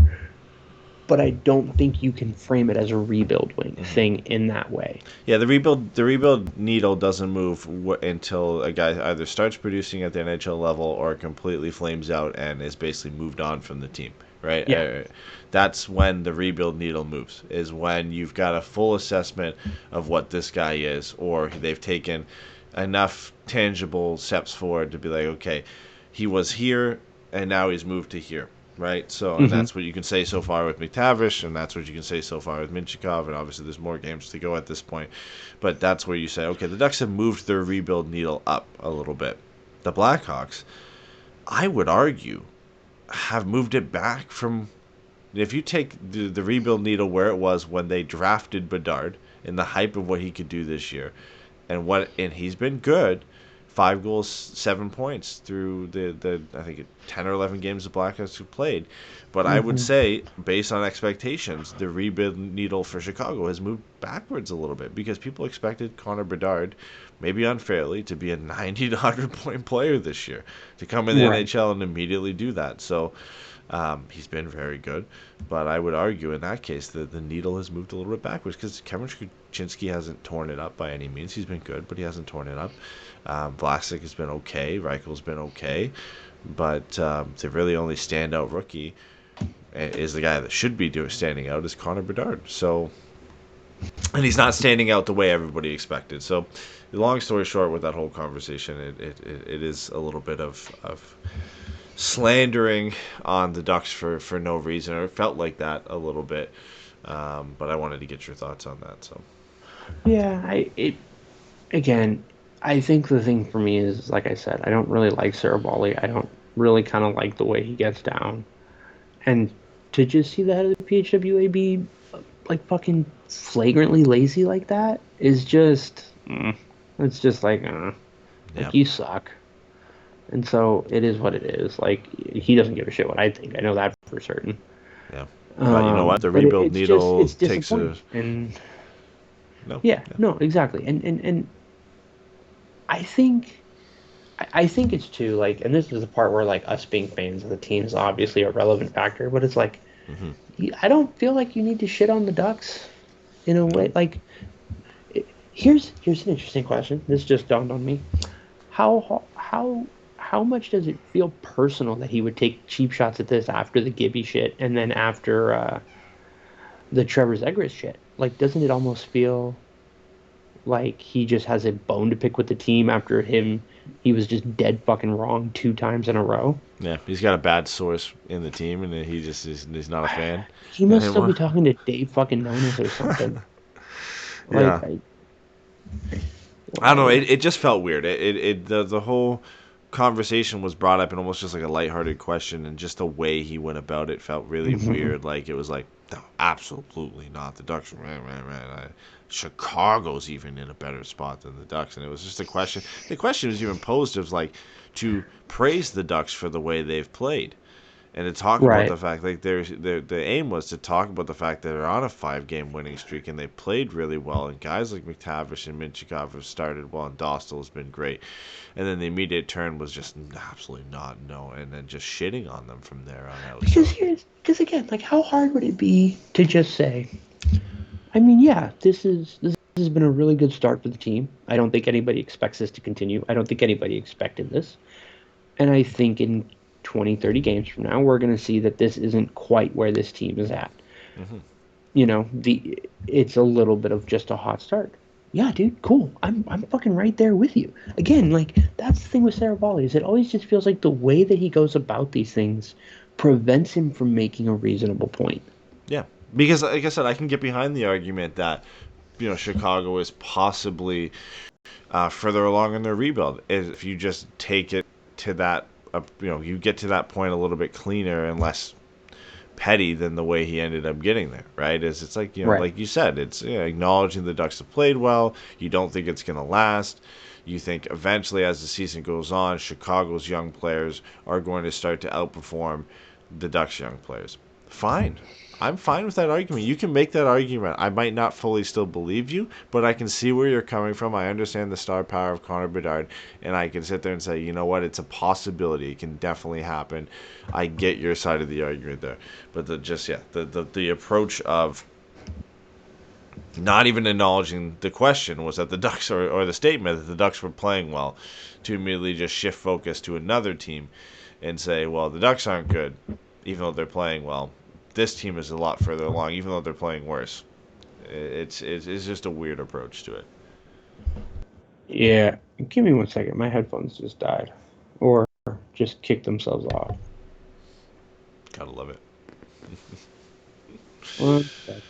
S5: but I don't think you can frame it as a rebuild thing in that way.
S4: Yeah, the rebuild needle doesn't move until a guy either starts producing at the NHL level or completely flames out and is basically moved on from the team, right?
S5: Yeah.
S4: That's when the rebuild needle moves, is when you've got a full assessment of what this guy is, or they've taken enough tangible steps forward to be like, okay, he was here and now he's moved to here. Right, so and that's what you can say so far with McTavish, and that's what you can say so far with Mintyukov, and obviously there's more games to go at this point. But that's where you say, okay, the Ducks have moved their rebuild needle up a little bit. The Blackhawks, I would argue, have moved it back from. If you take the rebuild needle where it was when they drafted Bedard in the hype of what he could do this year, and he's been good. 5 goals, 7 points through the I think 10 or 11 games the Blackhawks have played. But I would say, based on expectations, the rebuild needle for Chicago has moved backwards a little bit because people expected Connor Bedard, maybe unfairly, to be a 90 to 100 point player this year, to come in the NHL and immediately do that. So he's been very good. But I would argue in that case that the needle has moved a little bit backwards because Kevin Kuczynski hasn't torn it up by any means. He's been good, but he hasn't torn it up. Vlasic has been okay. Reichel's been okay. But the really only standout rookie is the guy that should be standing out is Connor Bedard. So, and he's not standing out the way everybody expected. So, long story short, with that whole conversation, it is a little bit of slandering on the Ducks for no reason, or it felt like that a little bit. But I wanted to get your thoughts on that. So,
S5: yeah, I think the thing for me is, like I said, I don't really like Saravalli. I don't really kind of like the way he gets down. And to just see the head of the PHWA be, like, fucking flagrantly lazy like that is just, it's just like, you suck. And so it is what it is. Like, he doesn't give a shit what I think. I know that for certain.
S4: Yeah. But you know what? The rebuild needle takes a...
S5: And
S4: No.
S5: No, exactly. And I think it's too, like, and this is the part where, like, us being fans of the team is obviously a relevant factor, but it's like, I don't feel like you need to shit on the Ducks in a way. Like, here's an interesting question. This just dawned on me. How much does it feel personal that he would take cheap shots at this after the Gibby shit and then after the Trevor Zegras shit? Like, doesn't it almost feel like he just has a bone to pick with the team after he was just dead fucking wrong 2 times in a row?
S4: Yeah, he's got a bad source in the team, and he's not a fan.
S5: He must still be talking to Dave fucking Nonis or something.
S4: Yeah. I don't know. It just felt weird. The whole conversation was brought up in almost just like a lighthearted question, and just the way he went about it felt really weird. Like, it was like, no, absolutely not. The Ducks, Chicago's even in a better spot than the Ducks, and it was just a question. The question was even posed as like to praise the Ducks for the way they've played, and to talk about the fact, like, the aim was to talk about the fact that they're on a 5-game winning streak and they played really well, and guys like McTavish and Mintyukov have started well, and Dostal has been great, and then the immediate turn was just absolutely and then just shitting on them from there on out.
S5: Because again, like, how hard would it be to just say, I mean, yeah, this has been a really good start for the team. I don't think anybody expects this to continue. I don't think anybody expected this. And I think in 20, 30 games from now, we're going to see that this isn't quite where this team is at. it's a little bit of just a hot start. Yeah, dude, cool. I'm fucking right there with you. Again, like, that's the thing with Saravalli, is it always just feels like the way that he goes about these things prevents him from making a reasonable point.
S4: Yeah, because like I said, I can get behind the argument that Chicago is possibly further along in their rebuild if you just take it to that. You get to that point a little bit cleaner and less petty than the way he ended up getting there, right? It's like,
S5: Right.
S4: like you said, it's acknowledging the Ducks have played well. You don't think it's going to last. You think eventually, as the season goes on, Chicago's young players are going to start to outperform the Ducks' young players. Fine. I'm fine with that argument. You can make that argument. I might not fully still believe you, but I can see where you're coming from. I understand the star power of Connor Bedard, and I can sit there and say, you know what, it's a possibility. It can definitely happen. I get your side of the argument there. But the approach of not even acknowledging the question was that the Ducks, or the statement that the Ducks were playing well, to immediately just shift focus to another team and say, well, the Ducks aren't good, even though they're playing well. This team is a lot further along, even though they're playing worse. It's just a weird approach to it.
S5: Yeah, give me 1 second. My headphones just died, or just kicked themselves off.
S4: Gotta love it.
S5: 1 second.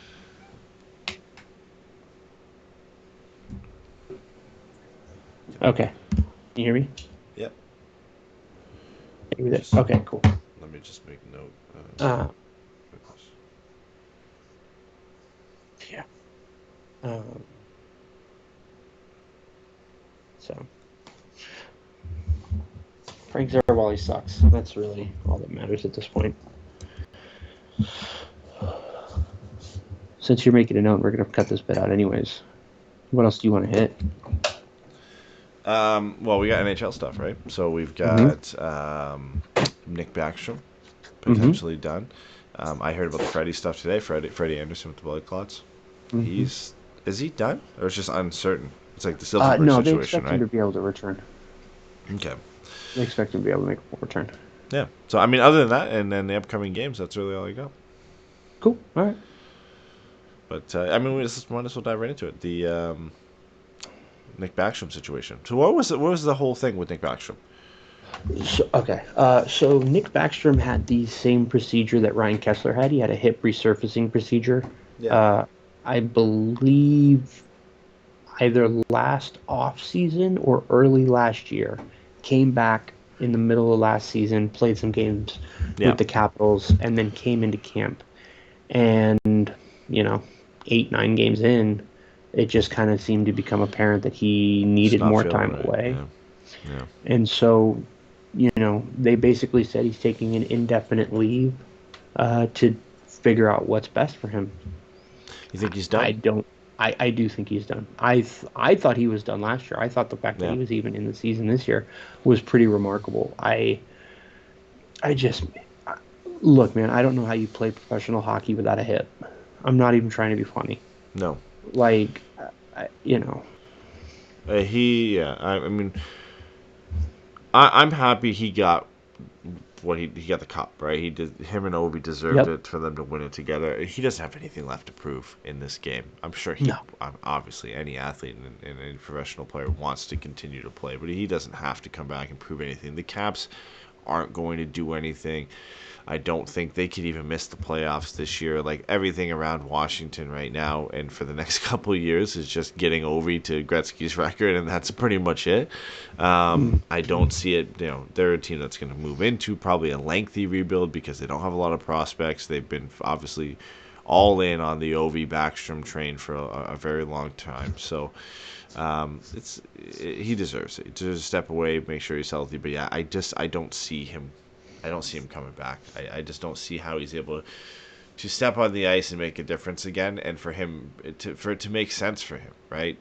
S5: Okay, can you hear me?
S4: Yep.
S5: Okay, cool.
S4: Let me just make note.
S5: Yeah. So Frank Saravalli sucks. That's really all that matters at this point. Since you're making a note, we're gonna cut this bit out anyways. What else do you want to hit?
S4: Well, we got NHL stuff, right? So we've got Nick Backstrom potentially done. I heard about the Freddie stuff today. Freddie Anderson with the blood clots. Is he done, or it's just uncertain? It's like the Silverberg
S5: No, they
S4: situation,
S5: expect him to be able to return.
S4: Okay.
S5: They expect him to be able to make a full return.
S4: Yeah. So I mean, other than that, and then the upcoming games, that's really all I got.
S5: Cool. All right.
S4: But we might as well dive right into it. The Nick Backstrom situation. So what was the whole thing with Nick Backstrom?
S5: So Nick Backstrom had the same procedure that Ryan Kessler had. He had a hip resurfacing procedure.
S4: Yeah.
S5: I believe either last off season or early last year. Came back in the middle of last season, played some games with the Capitals, and then came into camp. And 8-9 games in, it just kind of seemed to become apparent that he needed more time away.
S4: Yeah.
S5: And so, they basically said he's taking an indefinite leave to figure out what's best for him.
S4: You think he's done?
S5: I do think he's done. I thought he was done last year. I thought the fact that he was even in the season this year was pretty remarkable. I just look, man, I don't know how you play professional hockey without a hip. I'm not even trying to be funny.
S4: No.
S5: Like,
S4: I'm happy he got he got the cup, right? Him and Ovi deserved it for them to win it together. He doesn't have anything left to prove in this game. I'm sure obviously any athlete and any professional player wants to continue to play, but he doesn't have to come back and prove anything. The Caps aren't going to do anything. I don't think they could even miss the playoffs this year. Like, everything around Washington right now and for the next couple of years is just getting Ovi to Gretzky's record, and that's pretty much it. I don't see it. They're a team that's going to move into probably a lengthy rebuild because they don't have a lot of prospects. They've been obviously all in on the Ovi Backstrom train for a very long time. So he deserves it. To step away, make sure he's healthy. But yeah, I don't see him. I don't see him coming back. I just don't see how he's able to step on the ice and make a difference again, and for it to make sense for him, right?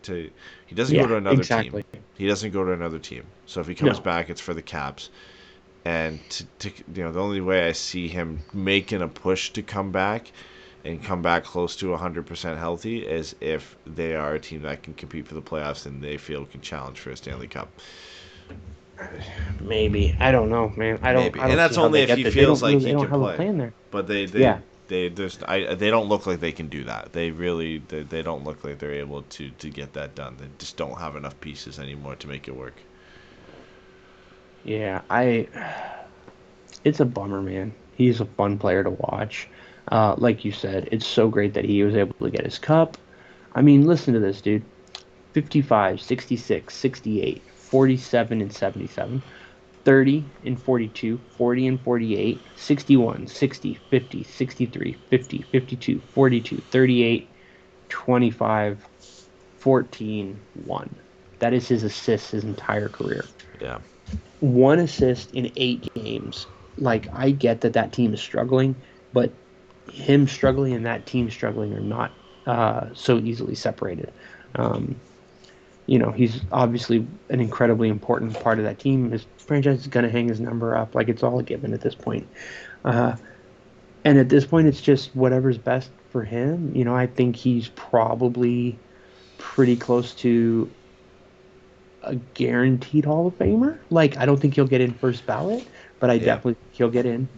S4: He doesn't go to another team. He doesn't go to another team. So if he comes back, it's for the Caps. And the only way I see him making a push to come back and come back close to 100% healthy is if they are a team that can compete for the playoffs and they feel can challenge for a Stanley Cup.
S5: Maybe. I don't know, man. I don't.
S4: Maybe. And that's only if he feels like he can play.
S5: A plan there.
S4: But they They don't look like they can do that. They don't look like they're able to get that done. They just don't have enough pieces anymore to make it work.
S5: Yeah, it's a bummer, man. He's a fun player to watch. Like you said, it's so great that he was able to get his cup. I mean, listen to this, dude. 55, 66, 68, 47 and 77, 30 and 42, 40 and 48, 61, 60, 50, 63, 50, 52, 42, 38, 25, 14, 1. That is his assists his entire career.
S4: Yeah.
S5: 1 assist in 8 games. Like, I get that team is struggling, but him struggling and that team struggling are not so easily separated. He's obviously an incredibly important part of that team. His franchise is going to hang his number up. Like, it's all a given at this point. And at this point, it's just whatever's best for him. I think he's probably pretty close to a guaranteed Hall of Famer. Like, I don't think he'll get in first ballot, but I definitely think he'll get in.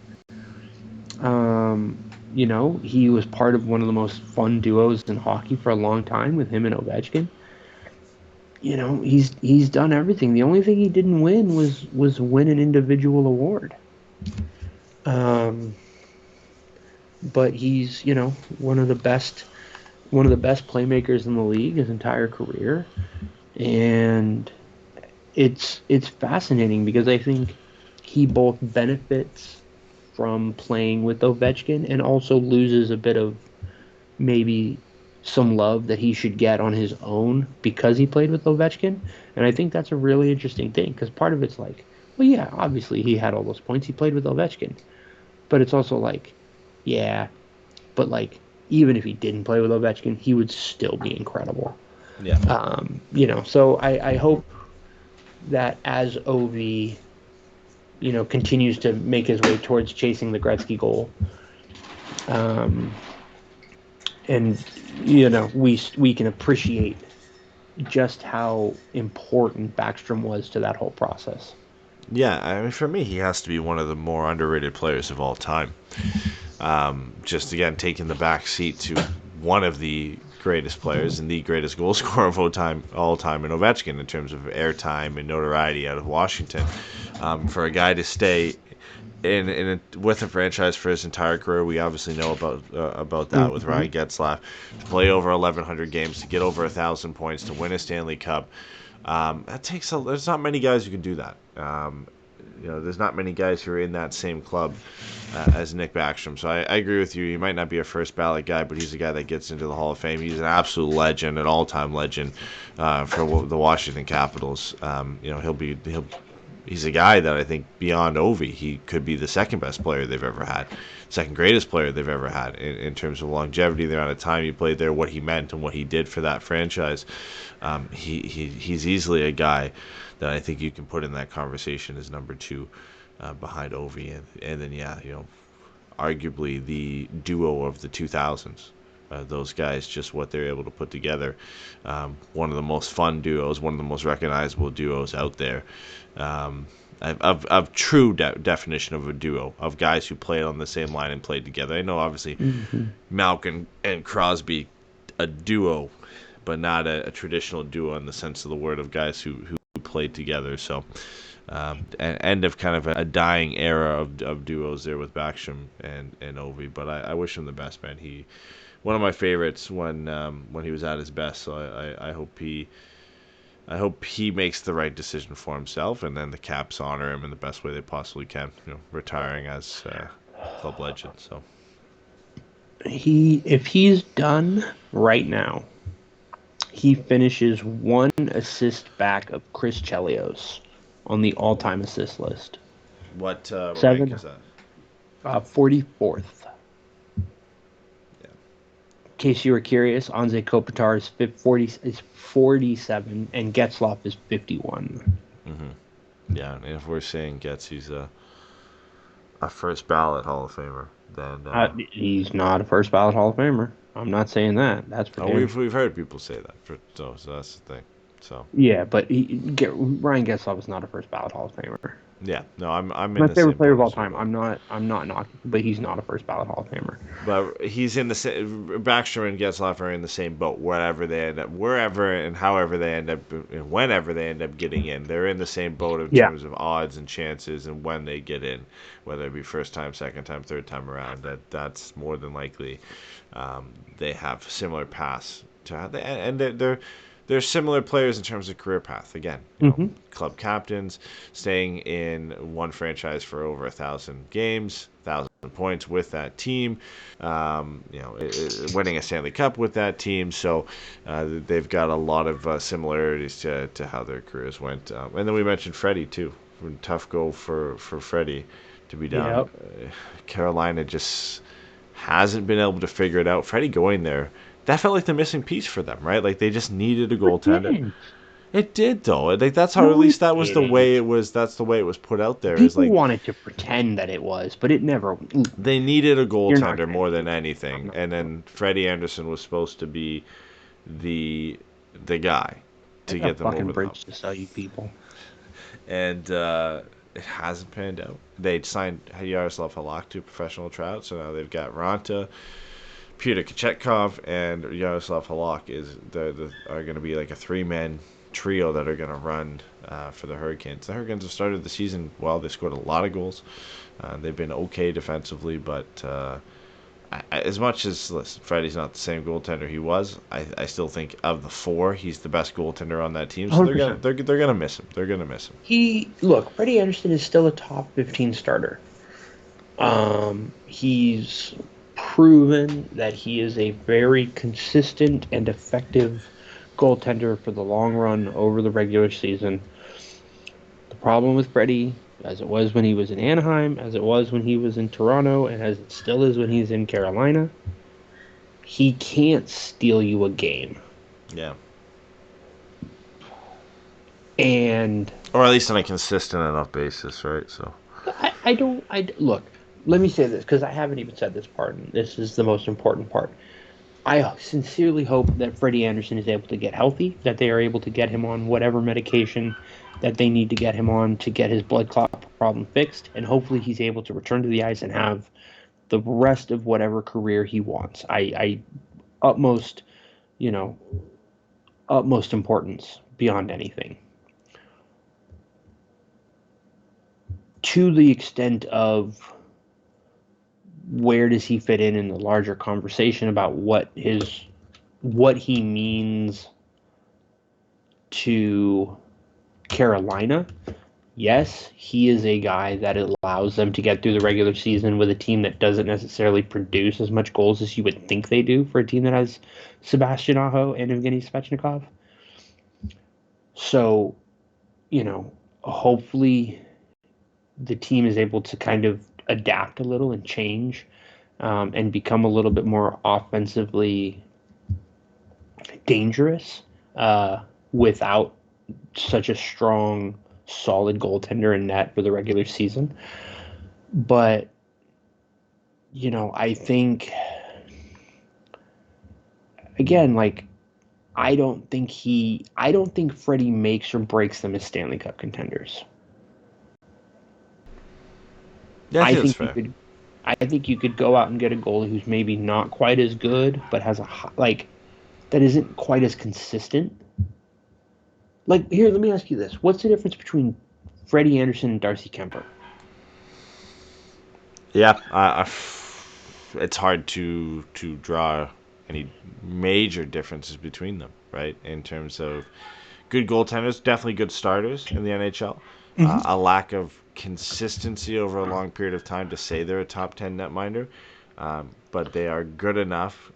S5: He was part of one of the most fun duos in hockey for a long time with him and Ovechkin. He's done everything. The only thing he didn't win was win an individual award. But he's, one of the best playmakers in the league his entire career. And it's fascinating because I think he both benefits from playing with Ovechkin and also loses a bit of maybe some love that he should get on his own because he played with Ovechkin. And I think that's a really interesting thing because part of it's like, well, yeah, obviously he had all those points. He played with Ovechkin. But it's also like, yeah, but like even if he didn't play with Ovechkin, he would still be incredible.
S4: Yeah.
S5: So I hope that as Ovi, continues to make his way towards chasing the Gretzky goal, and we can appreciate just how important Backstrom was to that whole process.
S4: Yeah, I mean, for me, he has to be one of the more underrated players of all time. Just again, taking the back seat to one of the greatest players and the greatest goal scorer of all time in Ovechkin in terms of airtime and notoriety out of Washington. For a guy to stay with a franchise for his entire career, we obviously know about that with Ryan Getzlaf, to play over 1,100 games, to get over 1,000 points, to win a Stanley Cup. There's not many guys who can do that. There's not many guys who are in that same club as Nick Backstrom. So I agree with you. He might not be a first ballot guy, but he's a guy that gets into the Hall of Fame. He's an absolute legend, an all-time legend for the Washington Capitals. He's a guy that I think beyond Ovi, he could be the second best player they've ever had, second greatest player they've ever had in terms of longevity, the amount of time he played there, what he meant, and what he did for that franchise. He's easily a guy that I think you can put in that conversation as number 2 behind Ovi, and then arguably the duo of the 2000s. Those guys, just what they're able to put together. One of the most fun duos, one of the most recognizable duos out there. Of true definition of a duo, of guys who played on the same line and played together. I know, obviously, Malkin and Crosby, a duo, but not a traditional duo in the sense of the word, of guys who played together. So, end of kind of a dying era of duos there with Backstrom and Ovi. But I wish him the best, man. One of my favorites when he was at his best. So I hope he makes the right decision for himself, and then the Caps honor him in the best way they possibly can. Retiring as club legend. So
S5: if he's done right now, he finishes 1 assist back of Chris Chelios on the all-time assist list.
S4: What
S5: 7
S4: rank is that?
S5: 44th. In case you were curious, Anze Kopitar is 47, and Getzlaf is 51.
S4: Mm-hmm. Yeah, and if we're saying he's a first ballot Hall of Famer, then
S5: he's not a first ballot Hall of Famer. I'm not saying that. That's for damn.
S4: We've heard people say that. So that's the thing. So
S5: yeah, but Ryan Getzlaf is not a first ballot Hall of Famer.
S4: Yeah, no, I'm in
S5: My
S4: the
S5: favorite
S4: same
S5: player of
S4: boat
S5: all
S4: as
S5: time.
S4: you.
S5: I'm not knocking, but he's not a first ballot Hall of Famer.
S4: But he's in the same. Backstrom and Getzlaf are in the same boat. Wherever and however they end up, and whenever they end up getting in, they're in the same boat in
S5: Yeah.
S4: terms of odds and chances and when they get in, whether it be first time, second time, third time around. That's more than likely. They have similar paths to have, and they're similar players in terms of career path. Again, club captains, staying in one franchise for over 1,000 games, 1,000 points with that team, winning a Stanley Cup with that team. So they've got a lot of similarities to how their careers went. And then we mentioned Freddie too. Tough go for Freddie to be down.
S5: Yep.
S4: Carolina just hasn't been able to figure it out. Freddie going there, that felt like the missing piece for them, right? Like they just needed a goaltender. It did though. Like that's how,
S5: No,
S4: at least
S5: it
S4: that was the way
S5: didn't.
S4: it was. That's the way it was put out there. Is
S5: People
S4: like
S5: wanted to pretend that it was, but it never.
S4: they needed a
S5: not
S4: goaltender
S5: gonna
S4: more than
S5: do it.
S4: anything,
S5: No.
S4: and then Freddie Anderson was supposed to be the guy to
S5: I got
S4: get
S5: a
S4: them
S5: fucking
S4: over the hump.
S5: bridge to sell you people.
S4: And it hasn't panned out. They signed Yaroslav Halak to a professional tryout, so now they've got Ranta, Peter Kochetkov, and Yaroslav Halak are going to be like a three-man trio that are going to run for the Hurricanes. The Hurricanes have started the season well. They scored a lot of goals. They've been okay defensively, but as much as, listen, Freddie's not the same goaltender he was, I still think of the four, he's the best goaltender on that team. So
S5: 100%.
S4: they're gonna miss him. They're gonna miss him.
S5: Freddie Anderson is still a top 15 starter. He's proven that he is a very consistent and effective goaltender for the long run over the regular season. The problem with Freddie, as it was when he was in Anaheim, as it was when he was in Toronto, and as it still is when he's in Carolina, he can't steal you a game.
S4: Yeah.
S5: And
S4: Or at least on a consistent enough basis, right? So
S5: look, let me say this, because I haven't even said this part, and this is the most important part. I sincerely hope that Freddie Anderson is able to get healthy, that they are able to get him on whatever medication that they need to get him on to get his blood clot problem fixed, and hopefully he's able to return to the ice and have the rest of whatever career he wants. Utmost importance beyond anything. To the extent of where does he fit in the larger conversation about what he means to Carolina? Yes, he is a guy that allows them to get through the regular season with a team that doesn't necessarily produce as much goals as you would think they do for a team that has Sebastian Aho and Evgeny Svechnikov. So, hopefully the team is able to kind of adapt a little and change and become a little bit more offensively dangerous without such a strong, solid goaltender in net for the regular season. But, I think, again, like, I don't think Freddie makes or breaks them as Stanley Cup contenders.
S4: yeah, I think that's fair.
S5: I think you could go out and get a goalie who's maybe not quite as good, but has that isn't quite as consistent. Like, here, let me ask you this: what's the difference between Freddie Anderson and Darcy Kemper?
S4: Yeah, it's hard to draw any major differences between them, right? In terms of good goaltenders, definitely good starters in the NHL. A lack of consistency over a long period of time to say they're a top 10 netminder, but they are good enough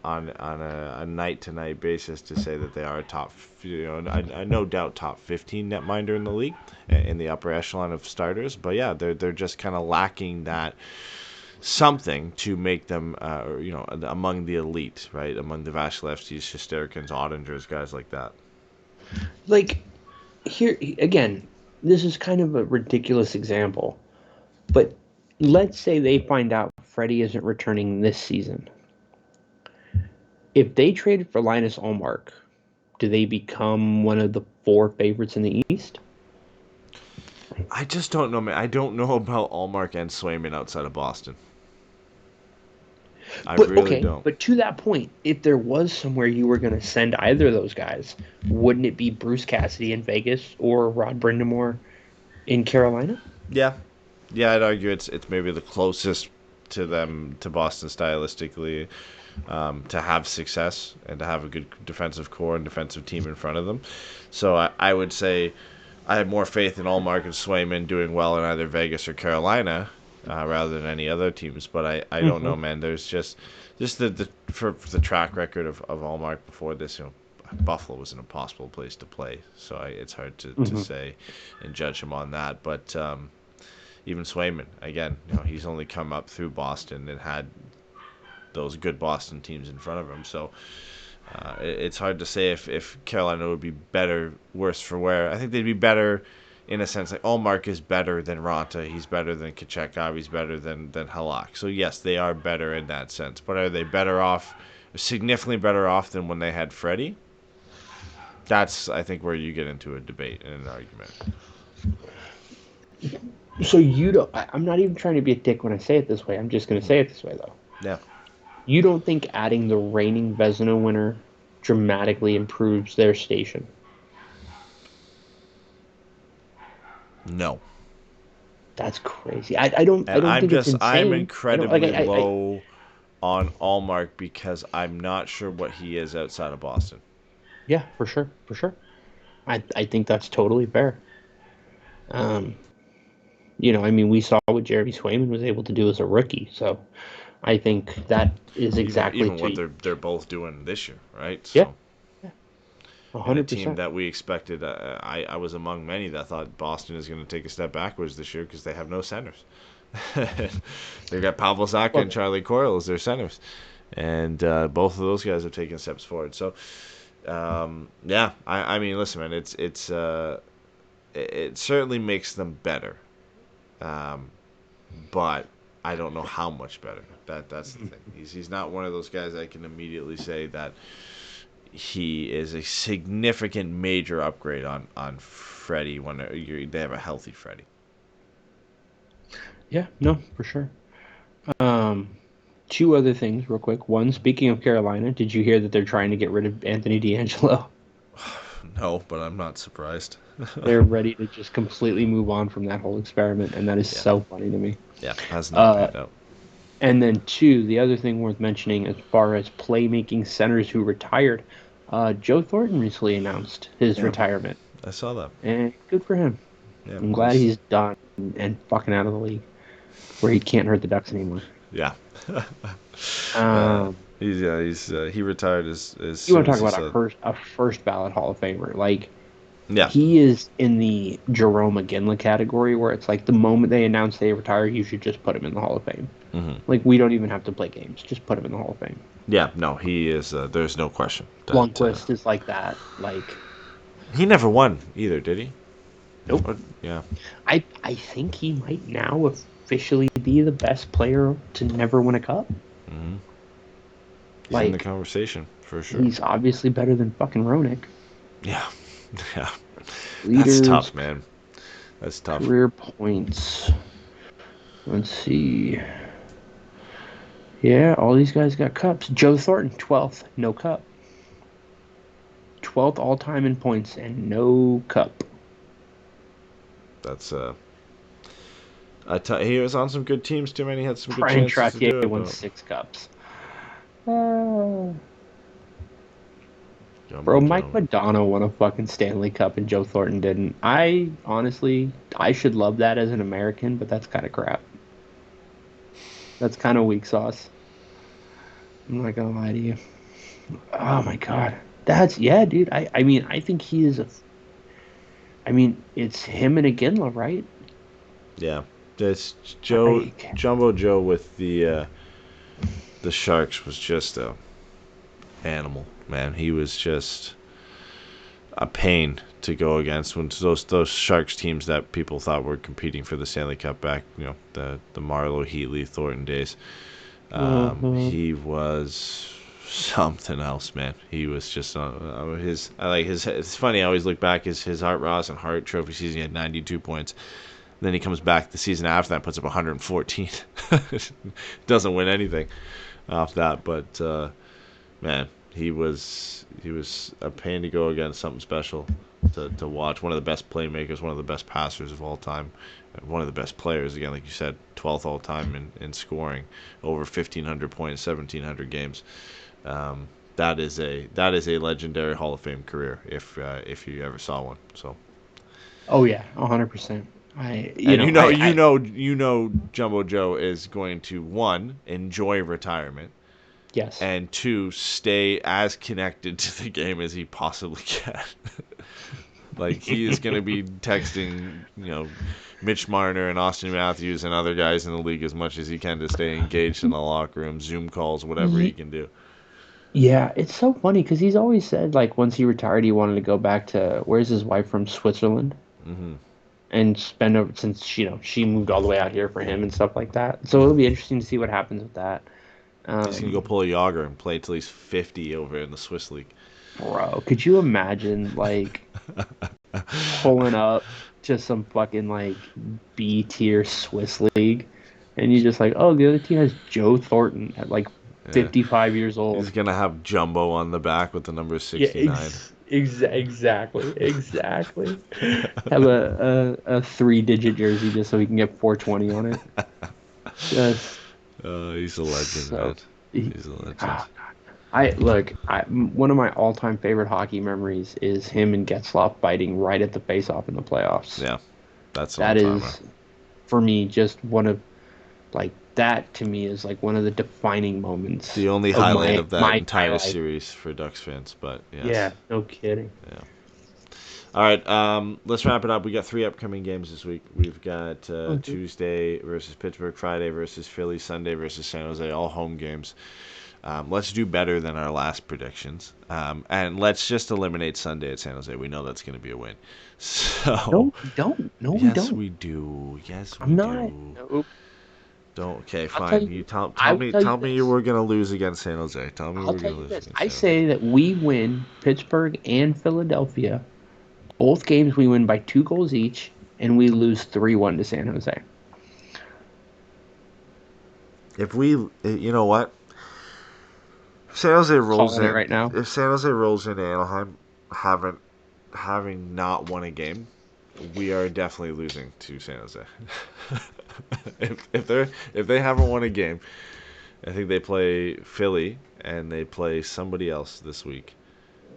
S4: on a night-to-night basis to say that they are a top, a no doubt top 15 netminder in the league, in the upper echelon of starters. But yeah, they're just kind of lacking that something to make them, among the elite, right? Among the Vasilevskis, Shesterkins, Ottingers, guys like that.
S5: Like, here again, this is kind of a ridiculous example, but let's say they find out Freddie isn't returning this season. If they traded for Linus Ullmark, do they become one of the 4 favorites in the East?
S4: I just don't know, man. I don't know about Allmark and Swayman outside of Boston. I really don't.
S5: But to that point, if there was somewhere you were going to send either of those guys, wouldn't it be Bruce Cassidy in Vegas or Rod Brindamore in Carolina?
S4: Yeah, I'd argue it's maybe the closest to them to Boston stylistically, to have success and to have a good defensive core and defensive team in front of them. So I would say I have more faith in Allmark and Swayman doing well in either Vegas or Carolina, rather than any other teams. But I don't know, man. There's just for the track record of Allmark before this, Buffalo was an impossible place to play. So it's hard to say and judge him on that. But even Swayman, again, he's only come up through Boston and had those good Boston teams in front of him. So it's hard to say if Carolina would be better, worse for wear. I think they'd be better in a sense. Like Allmark is better than Ranta. He's better than Kochetkov. He's better than Halak. So yes, they are better in that sense. But are they better off, significantly better off than when they had Freddie? That's, I think, where you get into a debate and an argument.
S5: So you don't. I'm not even trying to be a dick when I say it this way. I'm just going to say it this way, though.
S4: Yeah.
S5: You don't think adding the reigning Vezina winner dramatically improves their station?
S4: No.
S5: That's crazy. I don't think it's insane.
S4: I'm incredibly low on Allmark because I'm not sure what he is outside of Boston.
S5: Yeah, for sure. I think that's totally fair. We saw what Jeremy Swayman was able to do as a rookie, so I think that is exactly
S4: even what they're both doing this year, right?
S5: So, yeah.
S4: 100%. A team that we expected. I was among many that thought Boston is going to take a step backwards this year because they have no centers. They've got Pavel Zacha and Charlie Coyle as their centers, and both of those guys have taken steps forward. So, I mean, listen, man, it certainly makes them better, but I don't know how much better. That's the thing. He's not one of those guys I can immediately say that he is a significant major upgrade on Freddie when they have a healthy Freddie.
S5: Yeah, no, for sure. Two other things real quick. One, speaking of Carolina, did you hear that they're trying to get rid of Anthony DeAngelo?
S4: No, but I'm not surprised.
S5: They're ready to just completely move on from that whole experiment, and that is so funny to me.
S4: Yeah, has not panned out.
S5: And then two, the other thing worth mentioning as far as playmaking centers who retired, Joe Thornton recently announced his retirement.
S4: I saw that.
S5: And good for him.
S4: Yeah,
S5: I'm glad he's done and fucking out of the league where he can't hurt the Ducks anymore.
S4: Yeah. He retired as
S5: you want to talk about a first ballot Hall of Famer? Like,
S4: yeah,
S5: he is in the Jerome McGinley category where it's like the moment they announce they retire, you should just put him in the Hall of Fame.
S4: Mm-hmm.
S5: Like, we don't even have to play games; just put him in the Hall of Fame.
S4: Yeah, no, he is. There's no question.
S5: Lundqvist is like that. Like,
S4: he never won either, did he?
S5: Nope.
S4: Yeah.
S5: I think he might now officially be the best player to never win a cup.
S4: Mm-hmm. He's in the conversation, for sure.
S5: He's obviously better than fucking Roenick.
S4: Yeah. Yeah.
S5: Leaders,
S4: that's tough, man. That's tough.
S5: Career points. Let's see. Yeah, all these guys got cups. Joe Thornton, 12th, no cup. 12th all-time in points and no cup.
S4: That's he was on some good teams too, man. He had some good
S5: Brian
S4: chances to do it.
S5: Won 6 cups. Bro, Mike Madonna won a fucking Stanley Cup and Joe Thornton didn't. I should love that as an American, but that's kind of crap. That's kind of weak sauce. I'm not gonna lie to you. Oh my god. Dude. I mean, I think he is it's him and Iginla, right?
S4: Yeah. That's Joe, Jumbo Joe with the Sharks was just a animal, man. He was just a pain to go against when those Sharks teams that people thought were competing for the Stanley Cup back, the Marlowe, Heatley, Thornton days. He was something else, man. He was just it's funny. I always look back his Hart Ross and Hart Trophy season. He had 92 points. Then he comes back the season after that and puts up 114. Doesn't win anything off that, but man, he was a pain to go against, something special to watch. One of the best playmakers, one of the best passers of all time, one of the best players, again, like you said, 12th all time in scoring, over 1,500 points, 1,700 games. That is a legendary Hall of Fame career if you ever saw one. So.
S5: Oh yeah, 100%.
S4: You know, Jumbo Joe is going to, one, enjoy retirement.
S5: Yes.
S4: And two, stay as connected to the game as he possibly can. Like, he is going to be texting, Mitch Marner and Austin Matthews and other guys in the league as much as he can to stay engaged in the locker room, Zoom calls, whatever he can do.
S5: Yeah, it's so funny because he's always said, like, once he retired, he wanted to go back to, where's his wife from? Switzerland? Mm-hmm. And spend over, since, she moved all the way out here for him and stuff like that. So it'll be interesting to see what happens with that.
S4: He's going to go pull a Yager and play till he's 50 over in the Swiss League.
S5: Bro, could you imagine, like, pulling up to some fucking, like, B-tier Swiss League, and you're just like, oh, the other team has Joe Thornton at, like, 55 years old.
S4: He's going to have Jumbo on the back with the number 69.
S5: Yeah, exactly. Have a 3-digit jersey just so he can get 420 on it. Just...
S4: he's a legend, man. He's a legend.
S5: One of my all-time favorite hockey memories is him and Getzlaf biting right at the face-off in the playoffs.
S4: Yeah, that
S5: is, for me, just one of, like, that to me is like one of the defining moments.
S4: The only highlight of that entire series for Ducks fans, but yes.
S5: Yeah, no kidding.
S4: Yeah. All right, let's wrap it up. We got 3 upcoming games this week. We've got Tuesday versus Pittsburgh, Friday versus Philly, Sunday versus San Jose, all home games. Let's do better than our last predictions. And let's just eliminate Sunday at San Jose. We know that's going to be a win. So
S5: No, we don't.
S4: Yes, we do. Yes, we do.
S5: Nope.
S4: Don't. Okay, fine. You tell me you were going to lose against San Jose. Tell me we're going to lose against San Jose.
S5: I say that we win Pittsburgh and Philadelphia. Both games we win by 2 goals each, and we lose 3-1 to San Jose.
S4: If we, you know what? If San Jose rolls in
S5: right now.
S4: If San Jose rolls into Anaheim, having not won a game, we are definitely losing to San Jose. if they haven't won a game, I think they play Philly and they play somebody else this week.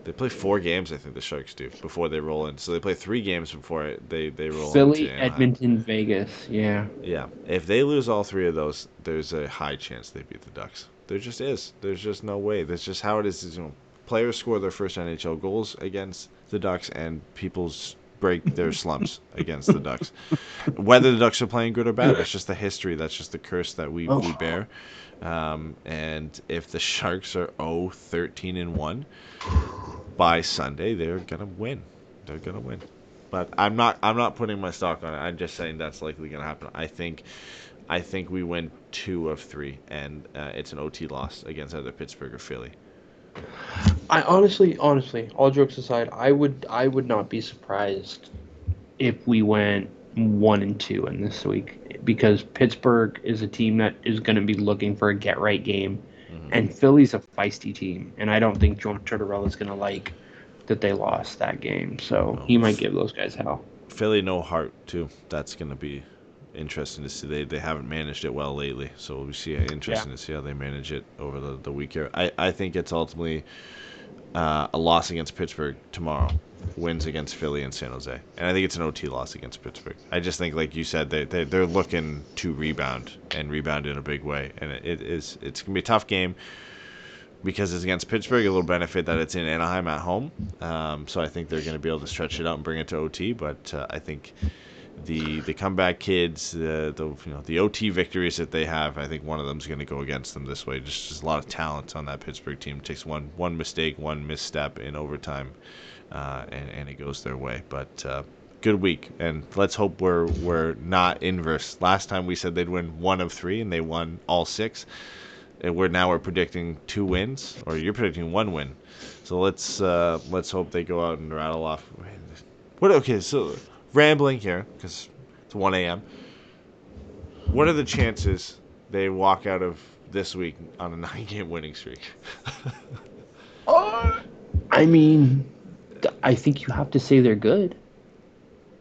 S4: They play 4 games, I think the Sharks do, before they roll in. So they play 3 games before they roll in.
S5: Philly, Edmonton, Vegas, yeah.
S4: Yeah. If they lose all 3 of those, there's a high chance they beat the Ducks. There just is. There's just no way. That's just how it is. Players score their first NHL goals against the Ducks, and people break their slumps against the Ducks. Whether the Ducks are playing good or bad, that's just the history. That's just the curse that we bear. And if the Sharks are 0-13-1 by Sunday, they're gonna win. They're gonna win. But I'm not putting my stock on it. I'm just saying that's likely gonna happen. I think we win 2 of 3, and it's an OT loss against either Pittsburgh or Philly.
S5: I honestly, all jokes aside, I would not be surprised if we went 1-2 in this week, because Pittsburgh is a team that is going to be looking for a get-right game, and Philly's a feisty team, and I don't think John Tortorella's going to like that they lost that game, so he might give those guys hell.
S4: Philly, no heart, too. That's going to be interesting to see. They haven't managed it well lately, so we'll see. Interesting to see how they manage it over the week here. I think it's ultimately a loss against Pittsburgh tomorrow, wins against Philly and San Jose, and I think it's an OT loss against Pittsburgh. I just think, like you said, they're looking to rebound in a big way, and it's gonna be a tough game because it's against Pittsburgh. A little benefit that it's in Anaheim at home, so I think they're going to be able to stretch it out and bring it to OT. But I think the comeback kids, the OT victories that they have, I think one of them is going to go against them this way. Just a lot of talent on that Pittsburgh team. It takes one mistake, one misstep in overtime, and it goes their way. But good week, and let's hope we're not inverse. Last time we said they'd win 1 of 3, and they won all 6. And we're predicting 2 wins, or you're predicting 1 win. So let's hope they go out and rattle off. Okay, so rambling here, because It's 1 a.m. What are the chances they walk out of this week on a 9-game winning streak?
S5: I mean, I think you have to say they're good.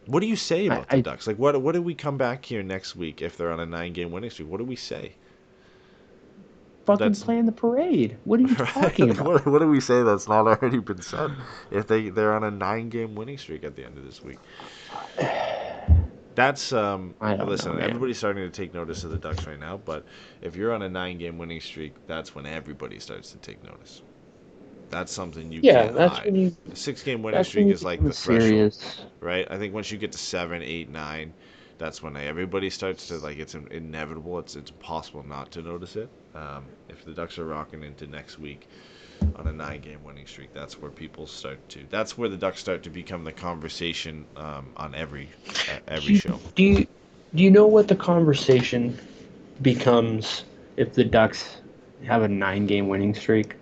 S4: What do you say about the
S5: I
S4: Ducks? Like, what do we come back here next week if they're on a 9-game winning streak? What do we say?
S5: fucking playing the parade. What are you talking about?
S4: What do we say that's not already been said? If they're on a 9-game winning streak at the end of this week, that's listen.
S5: know, man.
S4: Everybody's starting to take notice of the Ducks right now, but if you're on a 9-game winning streak, that's when everybody starts to take notice. That's something you can't
S5: that's
S4: hide.
S5: when you.
S4: A 6-game winning
S5: That's
S4: streak
S5: when you
S4: is like
S5: become
S4: the threshold,
S5: serious.
S4: right? I think once you get to 7, 8, 9, that's when everybody starts to like. It's inevitable. It's impossible not to notice it. If the Ducks are rocking into next week on a 9-game winning streak, that's where people start to. That's where the Ducks start to become the conversation on every show.
S5: Do you know what the conversation becomes if the Ducks have a 9-game winning streak?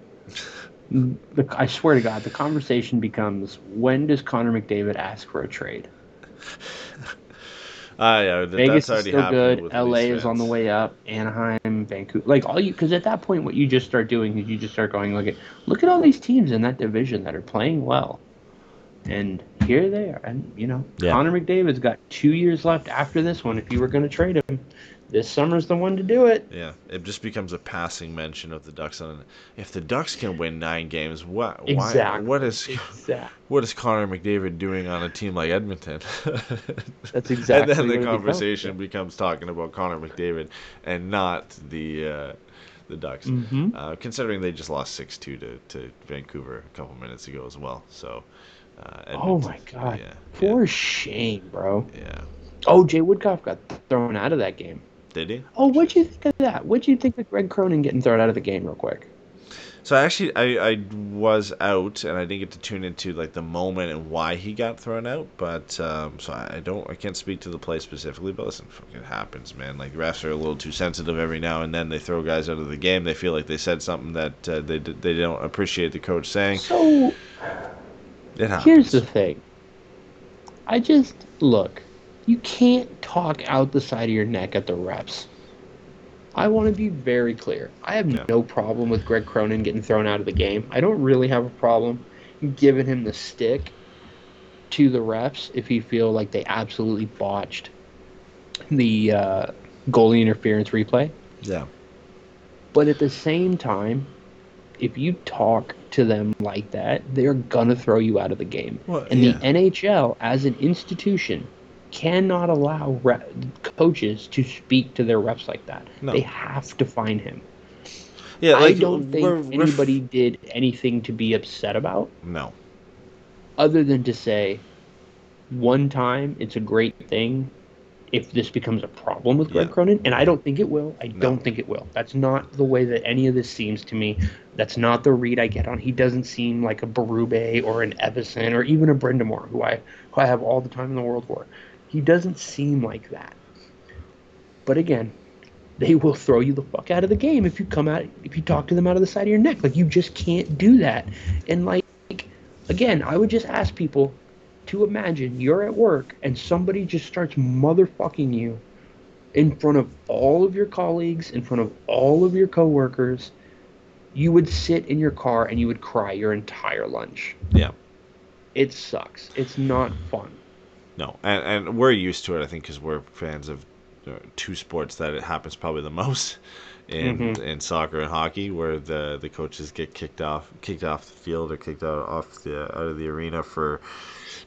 S5: I swear to God, the conversation becomes, when does Connor McDavid ask for a trade?
S4: Yeah,
S5: Vegas
S4: that's already
S5: is still
S4: happened
S5: good.
S4: with
S5: LA
S4: Leafs
S5: is on the
S4: fans.
S5: way up. Anaheim, Vancouver, because at that point, what you just start doing is you just start going, look at all these teams in that division that are playing well, and here they are. And
S4: Yeah.
S5: Connor McDavid's got 2 years left after this one. If you were going to trade him, this summer's the one to do it.
S4: Yeah, it just becomes a passing mention of the Ducks. If the Ducks can win 9 games, what is Connor McDavid doing on a team like Edmonton?
S5: That's exactly.
S4: And then the
S5: what it
S4: conversation becomes talking about Connor McDavid and not the Ducks.
S5: Mm-hmm.
S4: Considering they just lost 6-2 to Vancouver a couple minutes ago as well. So.
S5: Oh my God!
S4: Yeah,
S5: For shame, bro.
S4: Yeah.
S5: Oh, Jay Woodcock got thrown out of that game.
S4: Did he?
S5: Oh, what'd you think of that? What'd you think of Greg Cronin getting thrown out of the game real quick?
S4: So actually, I was out and I didn't get to tune into like the moment and why he got thrown out. But so I can't speak to the play specifically. But listen, it happens, man. Like refs are a little too sensitive every now and then. They throw guys out of the game. They feel like they said something that they don't appreciate the coach saying.
S5: So
S4: it happens.
S5: Here's the thing. Look. You can't talk out the side of your neck at the refs. I want to be very clear. I have no problem with Greg Cronin getting thrown out of the game. I don't really have a problem giving him the stick to the refs if you feel like they absolutely botched the goalie interference replay.
S4: Yeah.
S5: But at the same time, if you talk to them like that, they're going to throw you out of the game.
S4: Well,
S5: the NHL, as an institution, cannot allow coaches to speak to their refs like that.
S4: No.
S5: They have to fine him.
S4: Yeah,
S5: I don't think anybody did anything to be upset about.
S4: No.
S5: Other than to say, one time, it's a great thing if this becomes a problem with Greg Cronin, and I don't think it will. I don't think it will. That's not the way that any of this seems to me. That's not the read I get on. He doesn't seem like a Berube or an Evison or even a Brindamore, who I have all the time in the world for. He doesn't seem like that. But again, they will throw you the fuck out of the game if you talk to them out of the side of your neck. Like, you just can't do that. And again, I would just ask people to imagine you're at work and somebody just starts motherfucking you in front of all of your colleagues, in front of all of your coworkers. You would sit in your car and you would cry your entire lunch.
S4: Yeah.
S5: It sucks. It's not fun.
S4: No, and we're used to it, I think, because we're fans of two sports that it happens probably the most in soccer and hockey, where the coaches get kicked off the field or kicked out of the arena for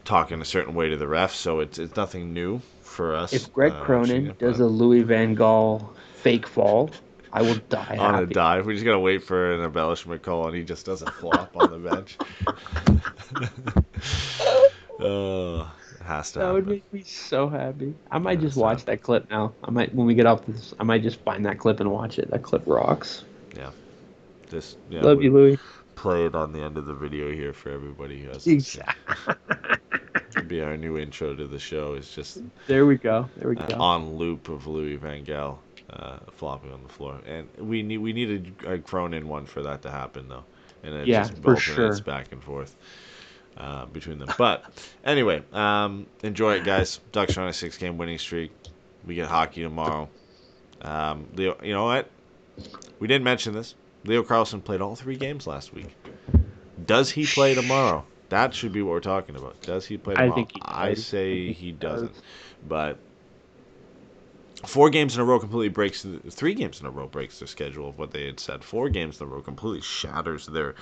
S4: talking a certain way to the refs. So it's nothing new for us.
S5: If Greg Cronin does a Louis Van Gaal fake fall, I will die
S4: on
S5: happy.
S4: A dive. We just gotta wait for an embellishment call, and he just doesn't flop on the bench. It has to happen.
S5: That would make me so happy. I might just watch that clip now. When we get off this, I might just find that clip and watch it. That clip rocks.
S4: Yeah.
S5: Love you, Louis.
S4: Play it on the end of the video here for everybody who hasn't
S5: Exactly.
S4: It'll be our new intro to the show. It's just
S5: there we go.
S4: On loop of Louis Van Gaal flopping on the floor, and we needed a Cronin one for that to happen though, and it just
S5: for sure.
S4: It's back and forth. between them. But anyway, enjoy it, guys. Ducks are on a 6-game winning streak. We get hockey tomorrow. Leo, you know what? We didn't mention this. Leo Carlson played all 3 games last week. Does he play tomorrow? That should be what we're talking about. Does he play tomorrow?
S5: I think he does.
S4: I say he doesn't. But 4 games in a row completely breaks. 3 games in a row breaks their schedule of what they had said. 4 games in a row completely shatters their.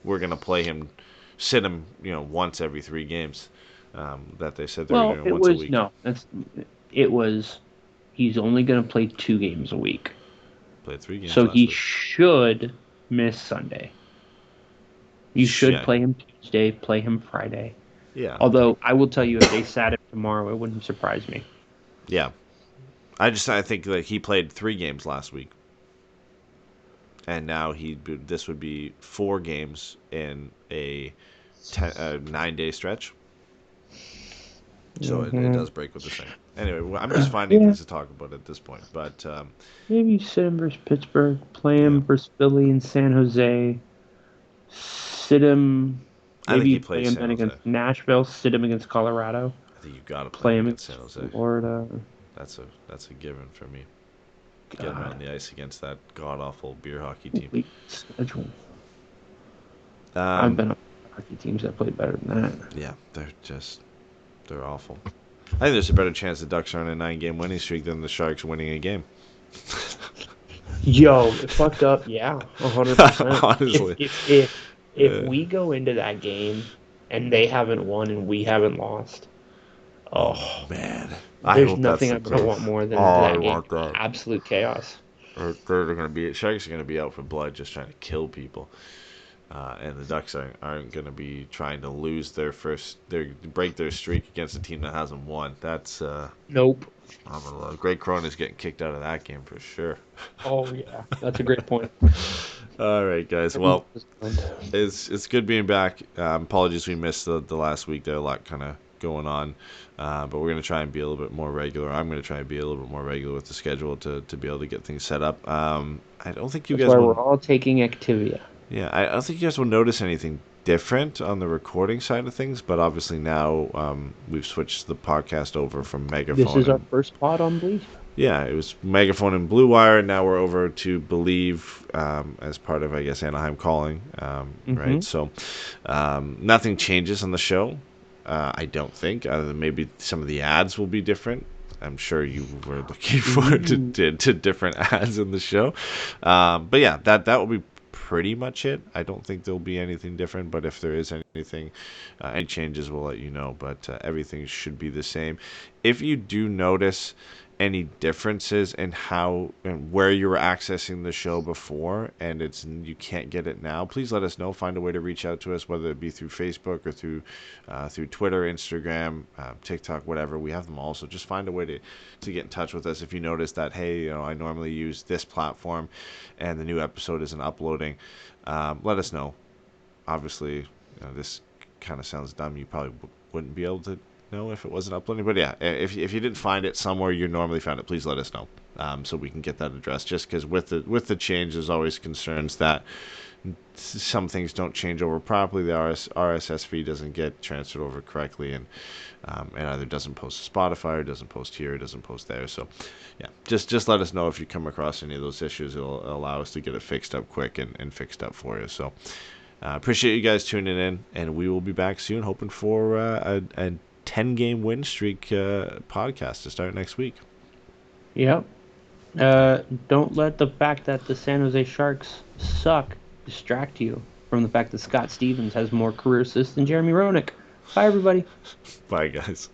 S4: We're gonna play him, sit him, once every 3 games. That they said they were doing once a week.
S5: It was. He's only gonna play 2 games a week.
S4: Played 3 games.
S5: So
S4: last
S5: he
S4: week.
S5: should miss Sunday. You should play him Tuesday, play him Friday.
S4: Yeah.
S5: Although I will tell you, if they sat him tomorrow, it wouldn't surprise me.
S4: Yeah. I think that he played 3 games last week, and now this would be 4 games in a 9-day stretch. So it does break with the same. Anyway, I'm just finding things to talk about at this point. But
S5: maybe sit him versus Pittsburgh, play him versus Philly and San Jose, sit him. Maybe play him then against Nashville, sit him against Colorado.
S4: I think you've got to play him against San Jose.
S5: Florida.
S4: That's a given for me. Get him on the ice against that god awful beer hockey team.
S5: Schedule. I've been on hockey teams that played better than that.
S4: Yeah, they're awful. I think there's a better chance the Ducks are on a 9-game winning streak than the Sharks winning a game.
S5: Yo, it fucked up. Yeah, 100%.
S4: Honestly,
S5: if we go into that game and they haven't won and we haven't lost,
S4: man,
S5: there's nothing I'm gonna want more than that game. Absolute chaos.
S4: Sharks are gonna be out for blood, just trying to kill people. And the Ducks aren't going to be trying to lose break their streak against a team that hasn't won. That's
S5: nope.
S4: Greg Cronin's getting kicked out of that game for sure.
S5: Oh yeah, that's a great point.
S4: All right, guys. Well, it's good being back. Apologies we missed the last week. There a lot kind of going on, but we're going to try and be a little bit more regular. I'm going to try and be a little bit more regular with the schedule to be able to get things set up. I don't think you guys.
S5: That's why we're all taking Activia.
S4: Yeah, I don't think you guys will notice anything different on the recording side of things, but obviously now we've switched the podcast over from Megaphone.
S5: This is our first pod on Believe.
S4: Yeah, it was Megaphone and Blue Wire, and now we're over to Believe as part of, I guess, Anaheim Calling, right? So nothing changes on the show, I don't think, other than maybe some of the ads will be different. I'm sure you were looking forward to different ads in the show. But yeah, that will be pretty much it. I don't think there'll be anything different, but if there is anything, any changes, we'll let you know. But everything should be the same. If you do notice any differences in how and where you were accessing the show before and you can't get it now, please let us know. Find a way to reach out to us, whether it be through Facebook or through Twitter, Instagram, TikTok, whatever. We have them all, so just find a way to get in touch with us if you notice that, hey, I normally use this platform and the new episode isn't uploading. Let us know. Obviously, this kind of sounds dumb. You probably wouldn't be able to know if it wasn't uploading, but yeah, if you didn't find it somewhere you normally found it, please let us know, so we can get that addressed. Just because with the change, there's always concerns that some things don't change over properly. The RSS feed doesn't get transferred over correctly, and either doesn't post to Spotify or doesn't post here, or doesn't post there. So yeah, just let us know if you come across any of those issues. It'll allow us to get it fixed up quick and fixed up for you. So appreciate you guys tuning in, and we will be back soon, hoping for a 10-game win streak podcast to start next week.
S5: Yep. Don't let the fact that the San Jose Sharks suck distract you from the fact that Scott Stevens has more career assists than Jeremy Roenick. Bye, everybody.
S4: Bye, guys.